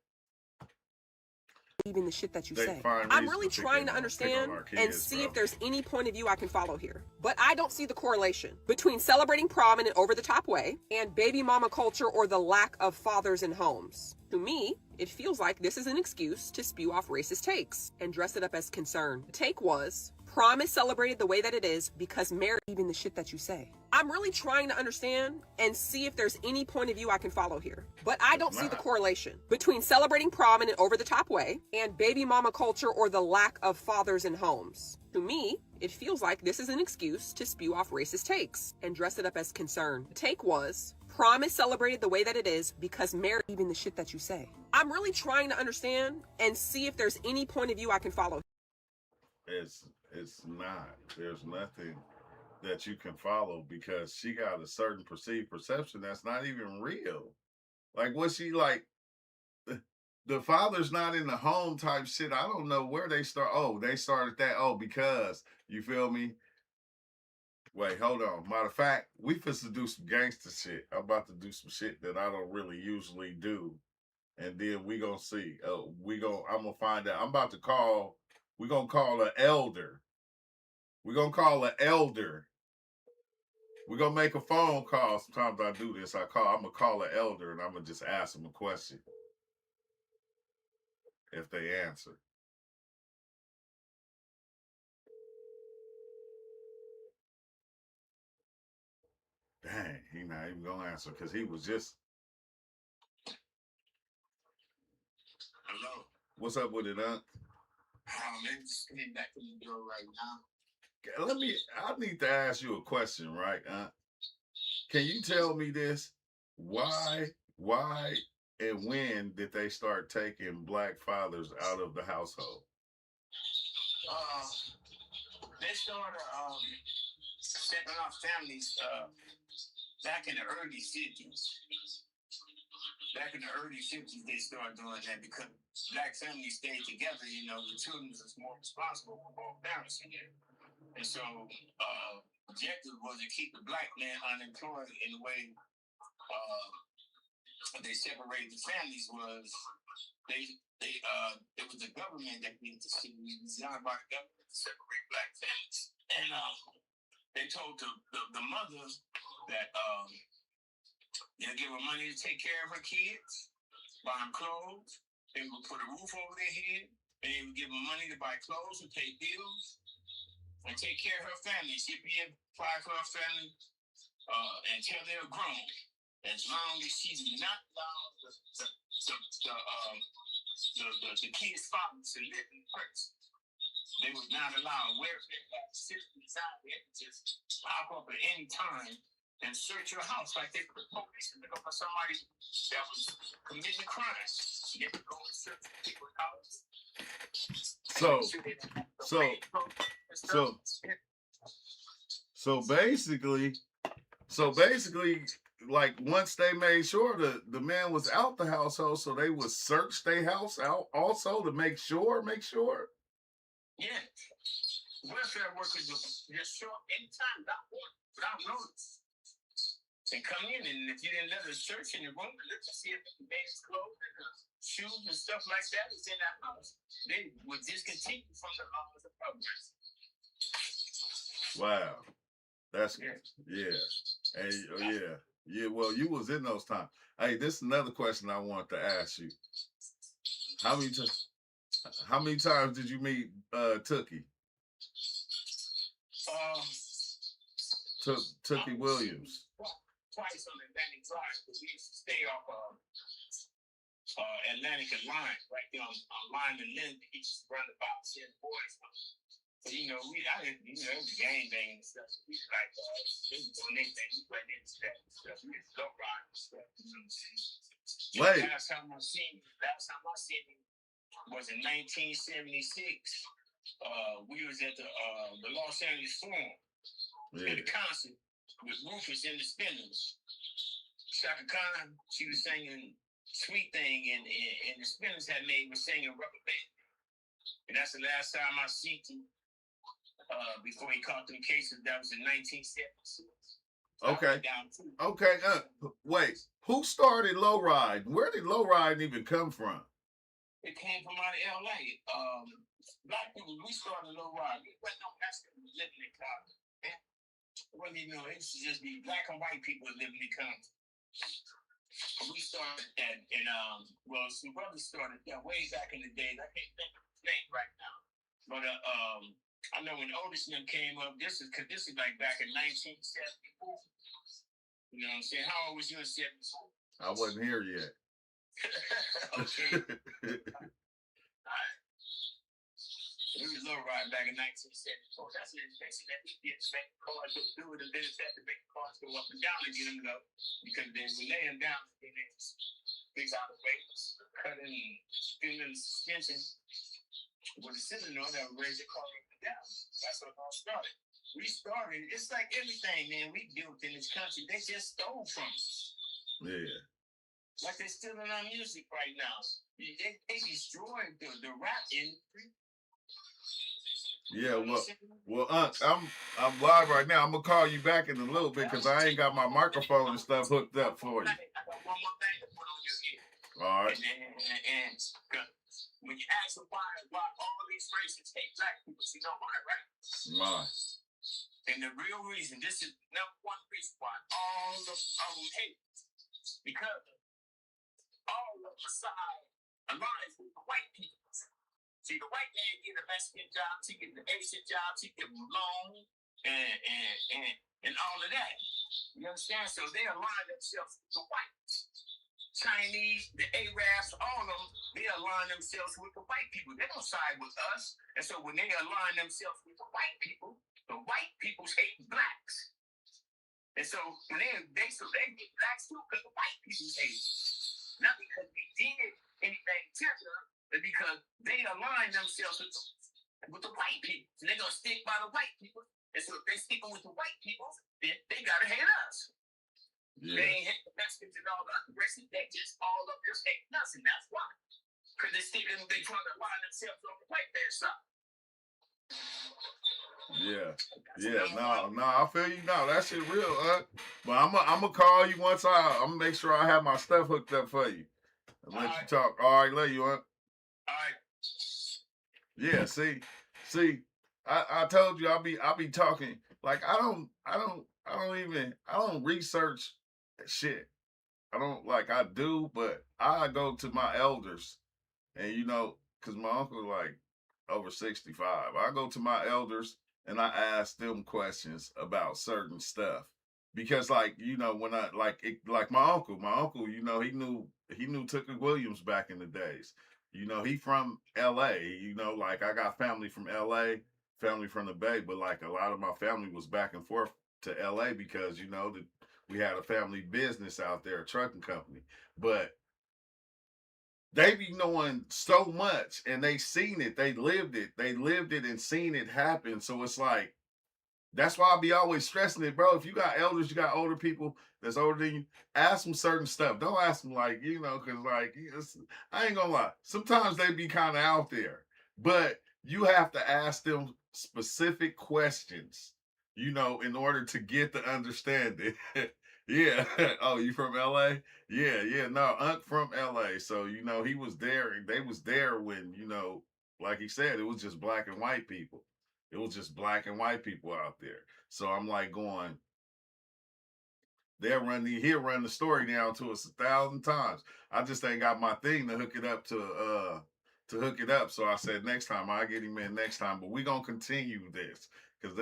even the shit that you say. I'm really trying to understand and see if there's any point of view I can follow here. But I don't see the correlation between celebrating prom in an over-the-top way and baby mama culture or the lack of fathers in homes. To me, it feels like this is an excuse to spew off racist takes and dress it up as concern. The take was, prom is celebrated the way that it is because marriage even the shit that you say. I'm really trying to understand and see if there's any point of view I can follow here. But I don't see the correlation between celebrating prom in an over-the-top way and baby mama culture or the lack of fathers in homes. To me, it feels like this is an excuse to spew off racist takes and dress it up as concern. The take was, prom is celebrated the way that it is because marriage even the shit that you say. I'm really trying to understand and see if there's any point of view I can follow. It's not. There's nothing that you can follow because she got a certain perceived perception that's not even real. Like, what she like, the father's not in the home type shit. I don't know where they start. Oh, they started that. Oh, because, you feel me? Wait, hold on. Matter of fact, we supposed to do some gangster shit. I'm about to do some shit that I don't really usually do. And then we gonna see. I'm gonna find out. I'm about to call, we're gonna call an elder. We're gonna call an elder. We're gonna make a phone call. Sometimes I do this. I'm gonna call an elder and I'm gonna just ask them a question. If they answer. Dang, he not even gonna answer because he was just. Hello. What's up with it, huh? I'm just getting back to the door right now. I need to ask you a question, right? Can you tell me this? Why, and when did they start taking black fathers out of the household? They started stepping off families back in the early 50s. Back in the early 50s, they started doing that because black families stayed together. You know, the children was more responsible for both parents again. And so, objective was to keep the black man unemployed. In the way they separated the families was it was the government that did the shit. It was designed by the government to separate black families. And they told the mother that they'll give her money to take care of her kids, buy them clothes, they would put a roof over their head, and they would give them money to buy clothes and pay bills, and take care of her family. She'd be able to apply for her family until they're grown. As long as she's not allowed the kids' fathers to live in person. They was not allowed welfare systems out there to just pop up at any time and search your house like they put police to look for somebody that was committing a crime. They would go and search people's houses. So basically, like once they made sure the man was out the household, so they would search their house out also to make sure. Yeah. Welfare workers will just show up anytime without notice. And come in, and if you didn't let us search in the room, let's just see if the man's clothes and shoes and stuff like that is in that house, they would discontinue from the program. Wow. That's yeah. And yeah. Well, you was in those times. Hey, this is another question I want to ask you. How many times did you meet Tookie? Tookie Williams. Twice on Atlantic Drive, because we used to stay off Atlantic and Line, right there on Line and Lynn. He used to run the box in boys. So, you know, it was gang bang and stuff. So we like, doing anything. We went into that stuff. We used to go ride and stuff. You know what I'm saying? Wait. Last time I seen him was in 1976. We was at the Los Angeles Forum at a concert with Rufus and the Spinners. Shaka Khan, she was singing Sweet Thing and the Spinners had made was singing Rubber Band. And that's the last time I seen him before he caught them cases. That was in 1976. Okay. Okay. Wait. Who started lowride? Where did lowride even come from? It came from out of LA. Black people, we started lowride. We wasn't no Mexican living in Compton. Well, you know, it used to just be black and white people living in Compton. We started that, and well, some brothers started that way back in the day. I can't think of his name right now, but I know when Otis and them came up. This is like back in 1974. You know what I'm saying? How old was you in 74? I wasn't here yet. Okay. Alright. We was low ride back in 1974. That's the intention that we did to make the cars do it, and then it's had to make the cars go up and down and get them low. Because then we lay them down, then they fix out the weights, cut in, spin in the suspension. With the cylinder, that would raise the car up and down. That's what it all started. We started, it's like everything, man, we built in this country. They just stole from us. Yeah. Like they're stealing our music right now. They destroyed the rap industry. Yeah, well, I'm live right now. I'm gonna call you back in a little bit because I ain't got my microphone and stuff hooked up for you. I got one more thing to put on your ear. All right. And when you ask them why all these races hate black people, you know why, right? Why? And the real reason, this is number one reason why all of them hate, because all of the side aligns with the white people. See, the white man get a Mexican job, he get the Asian job, he get a loan, and all of that. You understand? So they align themselves with the whites. Chinese, the Arabs, all of them, they align themselves with the white people. They don't side with us. And so when they align themselves with the white people hate blacks. And so when they get blacks too because the white people hate it. Not because we did anything to them, but because they align themselves with the white people. So they're going to stick by the white people. And so if they're sticking with the white people, then they got to hate us. Yeah. They ain't hate the Mexicans and all the other races. They just all of them hate us, and that's why. Because they trying to align themselves on the white man's side. Yeah, no, I feel you now. That shit real, But I'm gonna call you once I'm gonna make sure I have my stuff hooked up for you. And let you talk. All right, love you, All right. Yeah, see, I told you I'll be talking. Like I don't research shit. I do, but I go to my elders, and cause my uncle like over 65. I go to my elders and I ask them questions about certain stuff because when I like my uncle, he knew Tooker Williams back in the days. He from LA, I got family from LA, family from the Bay, but like a lot of my family was back and forth to LA because we had a family business out there, a trucking company. But they be knowing so much and they seen it, they lived it and seen it happen. So it's like, that's why I be always stressing it, bro. If you got elders, you got older people that's older than you, ask them certain stuff. Don't ask them because I ain't gonna lie. Sometimes they be kind of out there, but you have to ask them specific questions, in order to get the understanding. Yeah. Oh, you from LA? Yeah. No, Unc from LA. So, he was there. They was there when, like he said, it was just black and white people. It was just black and white people out there. So I'm like going, he'll run the story down to us 1,000 times. I just ain't got my thing to hook it up to hook it up. So I said next time I'll get him in next time. But we're gonna continue this. Cause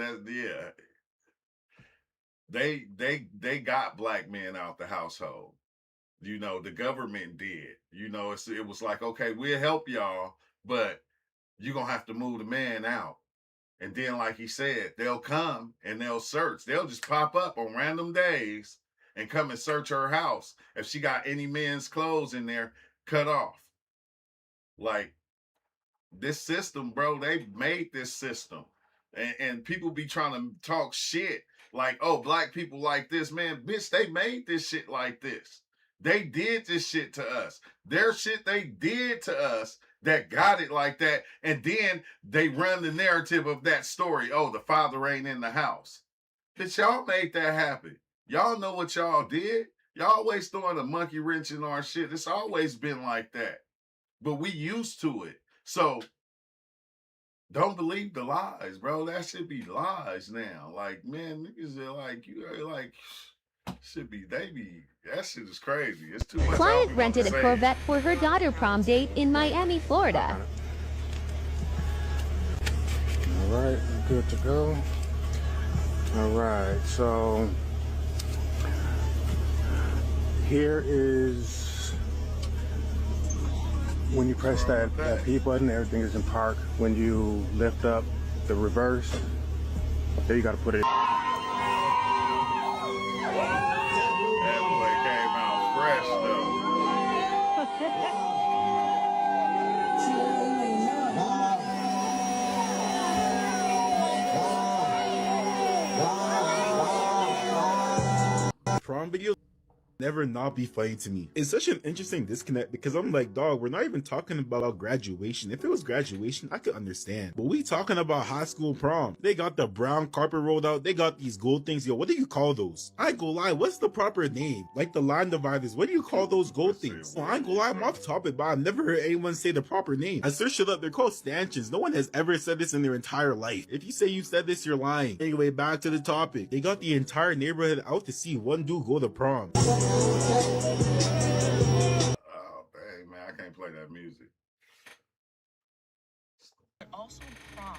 they got black men out the household. The government did. It was like, okay, we'll help y'all, but you're gonna have to move the man out. And then, like he said, they'll come and they'll search. They'll just pop up on random days and come and search her house. If she got any men's clothes in there, cut off. Like, this system, bro, they made this system. And people be trying to talk shit like, oh, black people like this. Man, bitch, they made this shit like this. They did this shit to us. Their shit they did to us that got it like that. And then they run the narrative of that story. Oh, the father ain't in the house. Bitch, y'all made that happen. Y'all know what y'all did. Y'all always throwing a monkey wrench in our shit. It's always been like that. But we used to it. So don't believe the lies, bro. That should be lies now. Like, man, niggas are like, you are like, should be, they be, that shit is crazy. It's too much. Client rented a Corvette for her daughter prom date in Miami, Florida. All right, good to go. All right, so here is when you press that P button, everything is in park. When you lift up the reverse, there you got to put it. That boy came out fresh though. Prom videos never not be funny to me. It's such an interesting disconnect because I'm like, dog, we're not even talking about graduation. If it was graduation, I could understand. But we talking about high school prom. They got the brown carpet rolled out. They got these gold things. Yo, what do you call those? I ain't gonna lie, what's the proper name? Like the line dividers, what do you call those gold things? Well, I ain't gonna lie, I'm off topic, but I've never heard anyone say the proper name. I searched it up, they're called stanchions. No one has ever said this in their entire life. If you say you said this, you're lying. Anyway, back to the topic. They got the entire neighborhood out to see one dude go to prom. Oh, dang, man, I can't play that music. Also prom.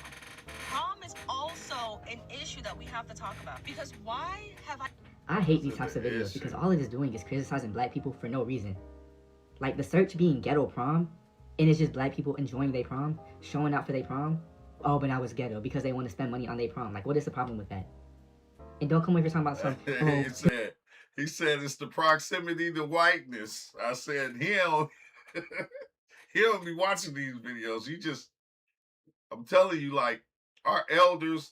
Prom is also an issue that we have to talk about. Because why have I hate these types of videos because all it is doing is criticizing black people for no reason. Like the search being ghetto prom, and it's just black people enjoying their prom, showing out for their prom. Oh, but now it's ghetto because they want to spend money on their prom. Like, what is the problem with that? And don't come over here talking about some. He said it's the proximity to whiteness. I said he don't be watching these videos. I'm telling you, like, our elders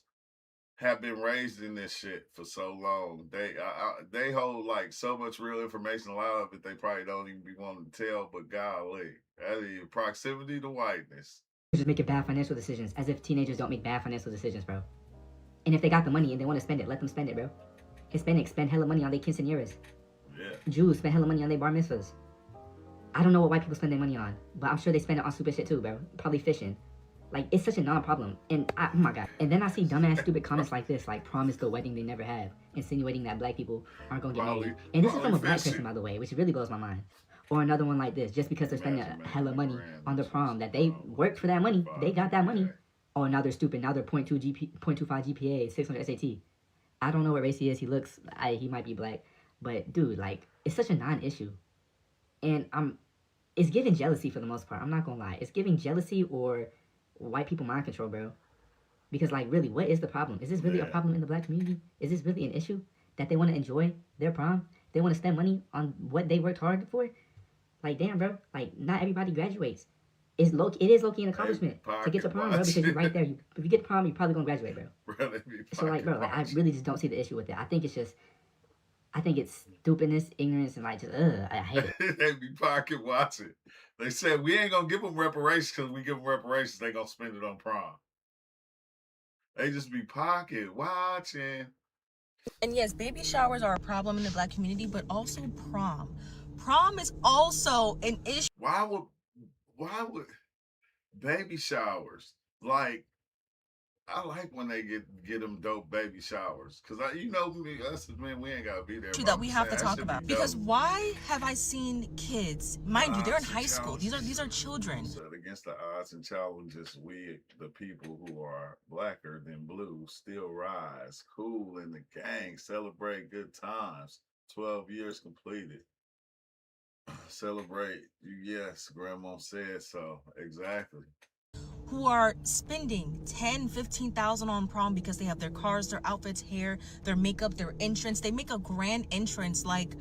have been raised in this shit for so long. They hold like so much real information. A lot of it they probably don't even be wanting to tell. But golly, that is proximity to whiteness. Just making bad financial decisions, as if teenagers don't make bad financial decisions, bro. And if they got the money and they want to spend it, let them spend it, bro. Hispanics spend hella money on their quinceañeras. Yeah. Jews spend hella money on their bar mitzvahs. I don't know what white people spend their money on, but I'm sure they spend it on stupid shit too, bro. Probably fishing. Like, it's such a non-problem. And oh my god. And then I see dumbass stupid comments like this, like, prom is the wedding they never have, insinuating that black people aren't gonna get married. And this is from a black person, by the way, which really blows my mind. Or another one like this, just because they're spending hella money on the prom, that they worked for that money, they got that money. Oh, now they're stupid, now they're 0.25 GPA, 600 SAT. I don't know what race he is, he might be black. But, dude, like, it's such a non-issue. And it's giving jealousy for the most part, I'm not gonna lie. It's giving jealousy or white people mind control, bro. Because, like, really, what is the problem? Is this really a problem in the black community? Is this really an issue? That they want to enjoy their prom? They want to spend money on what they worked hard for? Like, damn, bro. Like, not everybody graduates. It is low-key an accomplishment to get to prom, bro, because you're right there. If you get to prom, you're probably going to graduate, bro. So, like, bro, like, I really just don't see the issue with it. I think it's stupidness, ignorance, and, like, just, I hate it. They be pocket watching. They said, we ain't going to give them reparations because we give them reparations, they going to spend it on prom. They just be pocket watching. And yes, baby showers are a problem in the black community, but also prom. Prom is also an issue. Why would baby showers, like, I like when they get them dope baby showers, because us as men, we ain't gotta be there. That we have to talk about, because why have I seen kids, mind you, they're in high school, these are children. Against the odds and challenges, we, the people who are blacker than blue, still rise, cool in the gang, celebrate good times. 12 years completed. Celebrate. Yes, grandma said so. Exactly. Who are spending $10,000-$15,000 on prom because they have their cars, their outfits, hair, their makeup, their entrance. They make a grand entrance like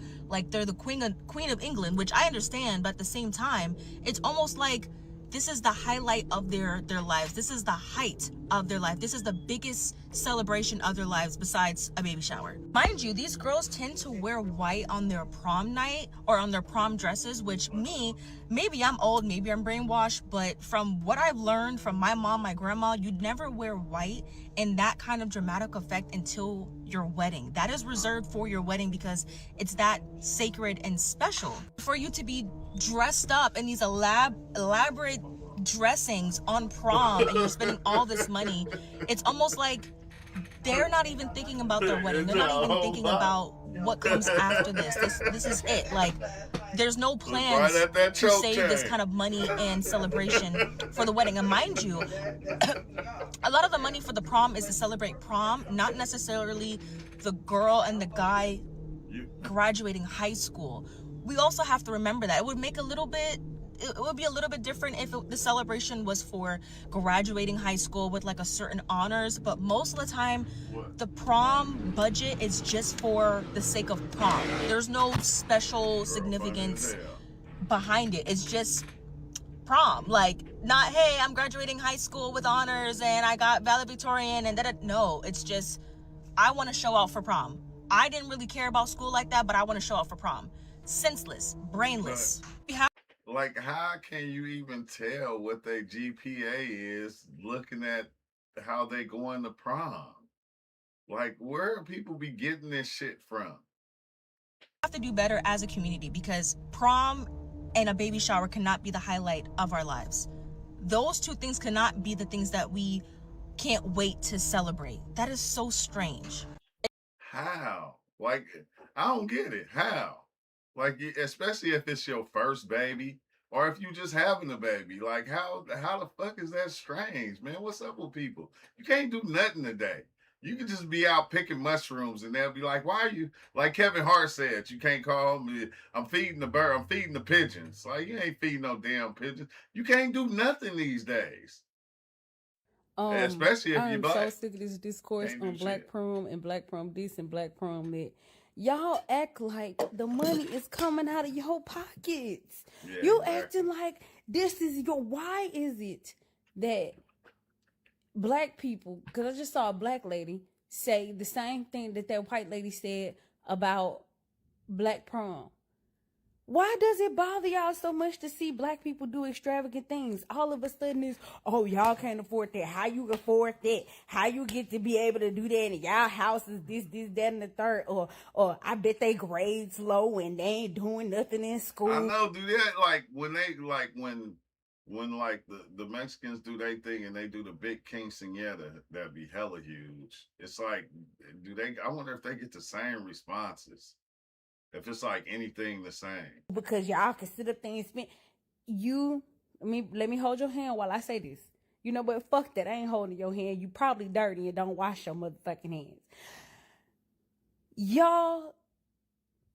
they're the Queen of England, which I understand, but at the same time, it's almost like this is the highlight of their lives. This is the height of their life. This is the biggest celebration of their lives besides a baby shower. Mind you, these girls tend to wear white on their prom night or on their prom dresses, which maybe I'm old, maybe I'm brainwashed, but from what I've learned from my mom, my grandma, you'd never wear white in that kind of dramatic effect until your wedding. That is reserved for your wedding because it's that sacred and special. For you to be dressed up in these elaborate dressings on prom and you're spending all this money, it's almost like they're not even thinking about their wedding. They're not even thinking about what comes after this. This is it. Like, there's no plans to save this kind of money and celebration for the wedding. And mind you, a lot of the money for the prom is to celebrate prom, not necessarily the girl and the guy graduating high school. We also have to remember that it would be a little bit different if the celebration was for graduating high school with like a certain honors, but most of the time the prom budget is just for the sake of prom. There's no special significance behind it. It's just prom. Like, not, hey, I'm graduating high school with honors and I got valedictorian and that. No, it's just, I want to show out for prom. I didn't really care about school like that, but I want to show out for prom. Senseless, brainless. Like, how can you even tell what their GPA is looking at how they going to prom? Like, where people be getting this shit from? We have to do better as a community because prom and a baby shower cannot be the highlight of our lives. Those two things cannot be the things that we can't wait to celebrate. That is so strange. How? Like, I don't get it. How? Like, especially if it's your first baby or if you just having a baby. Like, how the fuck is that strange, man? What's up with people? You can't do nothing today. You can just be out picking mushrooms and they'll be like, why are you, like Kevin Hart said, you can't call me, I'm feeding the bird, I'm feeding the pigeons. Like, you ain't feeding no damn pigeons. You can't do nothing these days. Especially if you're black. I'm so sick of this discourse on black prom and black prom this and black prom that. Y'all act like the money is coming out of your pockets. Yeah, you acting like this is your, why is it that black people, because I just saw a black lady say the same thing that white lady said about black prom. Why does it bother y'all so much to see black people do extravagant things? All of a sudden is, oh, y'all can't afford that. How you afford that? How you get to be able to do that? And y'all house is this, that, and the third. Or I bet they grades low and they ain't doing nothing in school. I know, do that like when like the Mexicans do their thing and they do the big quinceañera, that'd be hella huge. It's like, I wonder if they get the same responses. If it's like anything the same. Because y'all can sit up there and spend. Let me hold your hand while I say this. You know, but fuck that. I ain't holding your hand. You probably dirty and don't wash your motherfucking hands. Y'all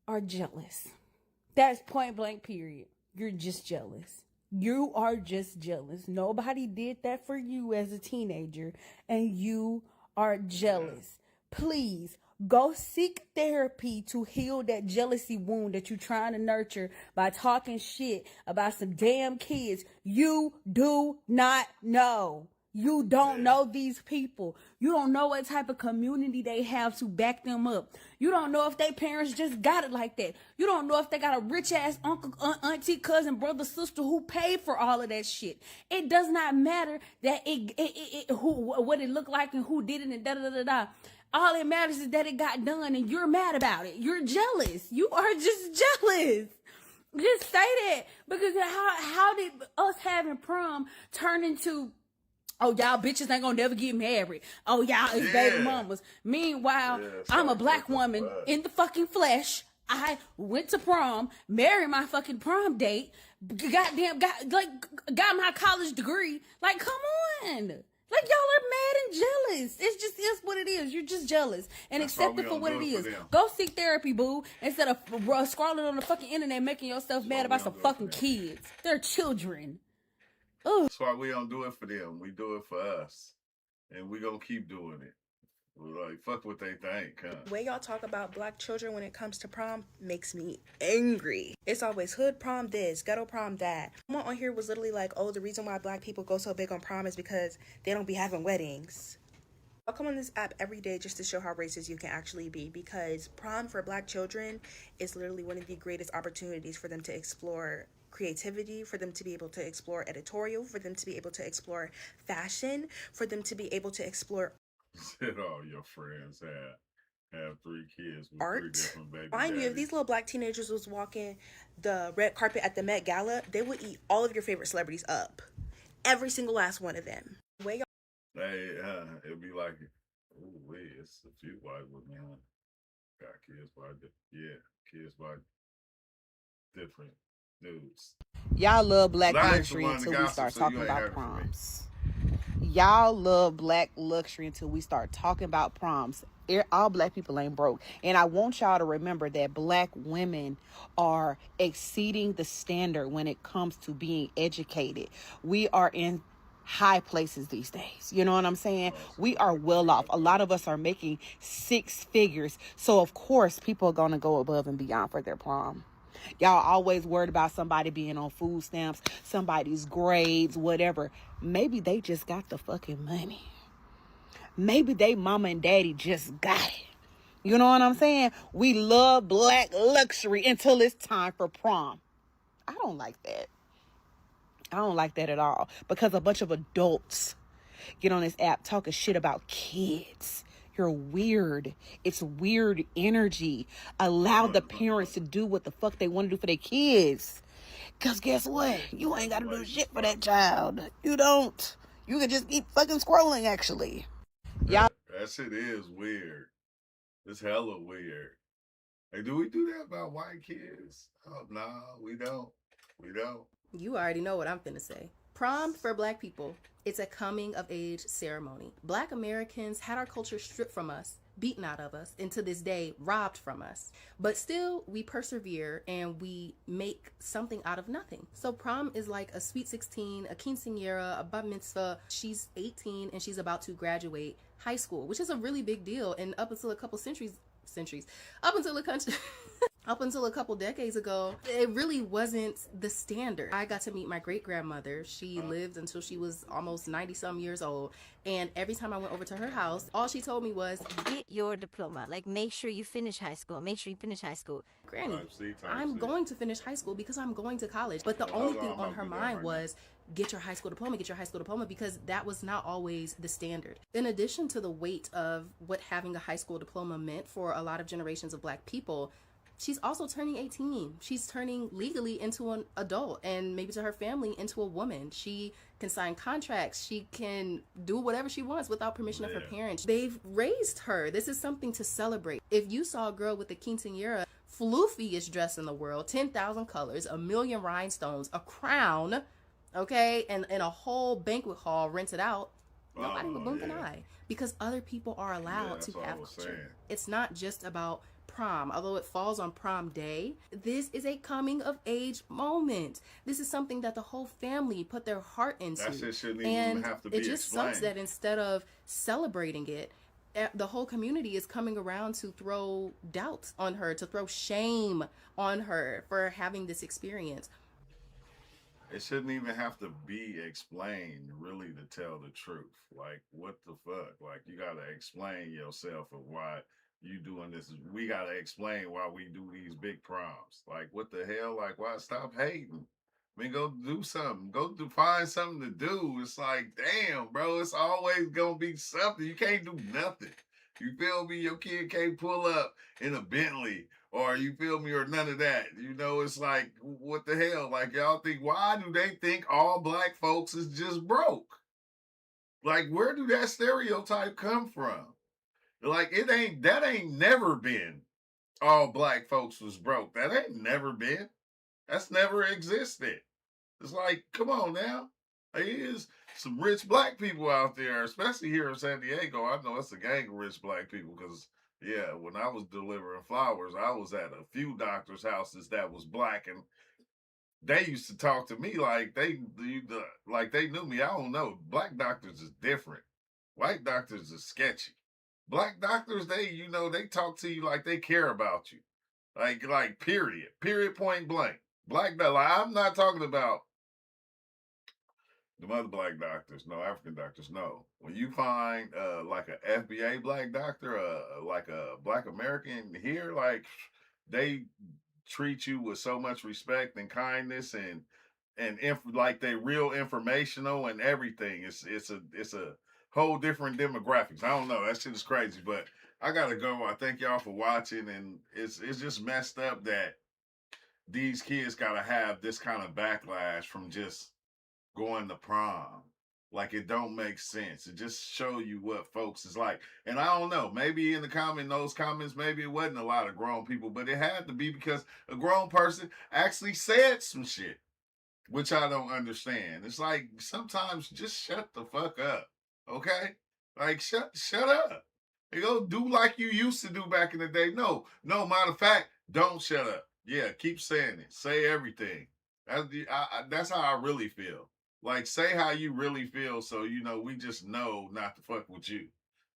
are jealous. That's point blank period. You're just jealous. You are just jealous. Nobody did that for you as a teenager and you are jealous. Please. Go seek therapy to heal that jealousy wound that you're trying to nurture by talking shit about some damn kids you do not know. You don't know these people. You don't know what type of community they have to back them up. You don't know if their parents just got it like that. You don't know if they got a rich ass uncle, auntie, cousin, brother, sister who paid for all of that shit. It does not matter that what it looked like and who did it and da-da-da-da-da. All it matters is that it got done and you're mad about it. You're jealous. You are just jealous. Just say that. Because how did us having prom turn into, oh, y'all bitches ain't gonna never get married. Oh, y'all is baby mamas. Meanwhile, I'm a black woman in the fucking flesh. I went to prom, married my fucking prom date, got my college degree. Like, come on. Like, y'all are mad and jealous. It's just is what it is. You're just jealous and accept it for what it is. Go seek therapy, boo, instead of scrolling on the fucking internet making yourself mad about some fucking kids. They're children. Ugh. That's why we don't do it for them. We do it for us. And we gonna keep doing it. Like, fuck what they think, huh? The way y'all talk about black children when it comes to prom makes me angry. It's always hood prom this, ghetto prom that. Someone on here was literally like, oh, the reason why black people go so big on prom is because they don't be having weddings. I'll come on this app every day just to show how racist you can actually be, because prom for black children is literally one of the greatest opportunities for them to explore creativity, for them to be able to explore editorial, for them to be able to explore fashion, for them to be able to explore Said all your friends have 3 kids with art. 3 different baby Mind you, if these little black teenagers was walking the red carpet at the Met Gala, they would eat all of your favorite celebrities up. Every single last one of them. Way Hey, it'd be like, oh, wait, it's a few white women, huh? Got kids by different dudes. Y'all love black luxury until we start talking about proms. Y'all love black luxury until we start talking about proms. All black people ain't broke. And I want y'all to remember that black women are exceeding the standard when it comes to being educated. We are in high places these days. You know what I'm saying? We are well off. A lot of us are making 6 figures. So of course people are going to go above and beyond for their prom. Y'all always worried about somebody being on food stamps, somebody's grades, whatever. Maybe they just got the fucking money. Maybe they mama and daddy just got it. You know what I'm saying? We love black luxury until it's time for prom. I don't like that. I don't like that at all, because a bunch of adults get on this app talking shit about kids. You're weird. It's weird energy. Allow the parents to do what the fuck they want to do for their kids. Because guess what? You ain't got to do shit for that child. You don't. You can just keep fucking scrolling, actually. Y'all. That shit is weird. It's hella weird. Hey, do we do that about white kids? Oh, no, we don't. We don't. You already know what I'm finna say. Prom for black people, it's a coming of age ceremony. Black Americans had our culture stripped from us, beaten out of us, and to this day robbed from us. But still, we persevere and we make something out of nothing. So prom is like a sweet 16, a quinceañera, a bat mitzvah. She's 18 and she's about to graduate high school, which is a really big deal. And up until a couple up until a couple decades ago, it really wasn't the standard. I got to meet my great-grandmother. She lived until she was almost 90-some years old. And every time I went over to her house, all she told me was, get your diploma. Like, make sure you finish high school. Make sure you finish high school. Granny, I'm going to finish high school because I'm going to college. But the only thing on her mind was, get your high school diploma, get your high school diploma, because that was not always the standard. In addition to the weight of what having a high school diploma meant for a lot of generations of black people, she's also turning 18. She's turning legally into an adult, and maybe to her family into a woman. She can sign contracts. She can do whatever she wants without permission of her parents. They've raised her. This is something to celebrate. If you saw a girl with a quinceañera, floofiest dress in the world, 10,000 colors, a million rhinestones, a crown, okay, and a whole banquet hall rented out, nobody would blink an eye, because other people are allowed to have culture. It's not just about prom. Although it falls on prom day, this is a coming of age moment. This is something that the whole family put their heart into. That shit shouldn't even have to be it just sucks that instead of celebrating it, the whole community is coming around to throw doubts on her, to throw shame on her for having this experience. It shouldn't even have to be explained, really, to tell the truth. Like, what the fuck? Like, you gotta explain yourself of why you doing this. We gotta explain why we do these big proms. Like, what the hell? Like, why stop hating? I mean, go do something. Go find something to do. It's like, damn, bro, it's always gonna be something. You can't do nothing. You feel me? Your kid can't pull up in a Bentley, or you feel me, or none of that. You know, it's like, what the hell? Like, y'all think, why do they think all black folks is just broke? Like, where do that stereotype come from? Like, that ain't never been all black folks was broke. That ain't never been. That's never existed. It's like, come on now. There is some rich black people out there, especially here in San Diego. I know it's a gang of rich black people because, yeah, when I was delivering flowers, I was at a few doctors' houses that was black, and they used to talk to me like they knew me. I don't know. Black doctors is different. White doctors is sketchy. Black doctors, they talk to you like they care about you. Like period, point blank. Black doctor, like, I'm not talking about the other black doctors, no African doctors, no. When you find like a FBA black doctor, like a black American here, like they treat you with so much respect and kindness and like they real informational and everything. It's a whole different demographics. I don't know. That shit is crazy, but I gotta go. I thank y'all for watching, and it's just messed up that these kids gotta have this kind of backlash from just going to prom. Like, it don't make sense. It just show you what folks is like. And I don't know, maybe in those comments, maybe it wasn't a lot of grown people, but it had to be because a grown person actually said some shit, which I don't understand. It's like, sometimes just shut the fuck up, okay? Like, shut up. You go do like you used to do back in the day. No, matter of fact, don't shut up. Yeah, keep saying it. Say everything. That's how I really feel. Like, say how you really feel, so we just know not to fuck with you.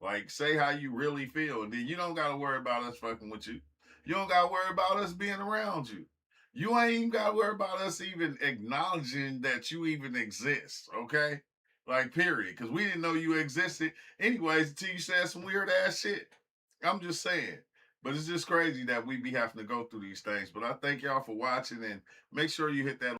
Like, say how you really feel, and then you don't gotta worry about us fucking with you. You don't gotta worry about us being around you. You ain't even gotta worry about us even acknowledging that you even exist, okay? Like, period. Because we didn't know you existed anyways until you said some weird ass shit. I'm just saying. But it's just crazy that we be having to go through these things. But I thank y'all for watching, and make sure you hit that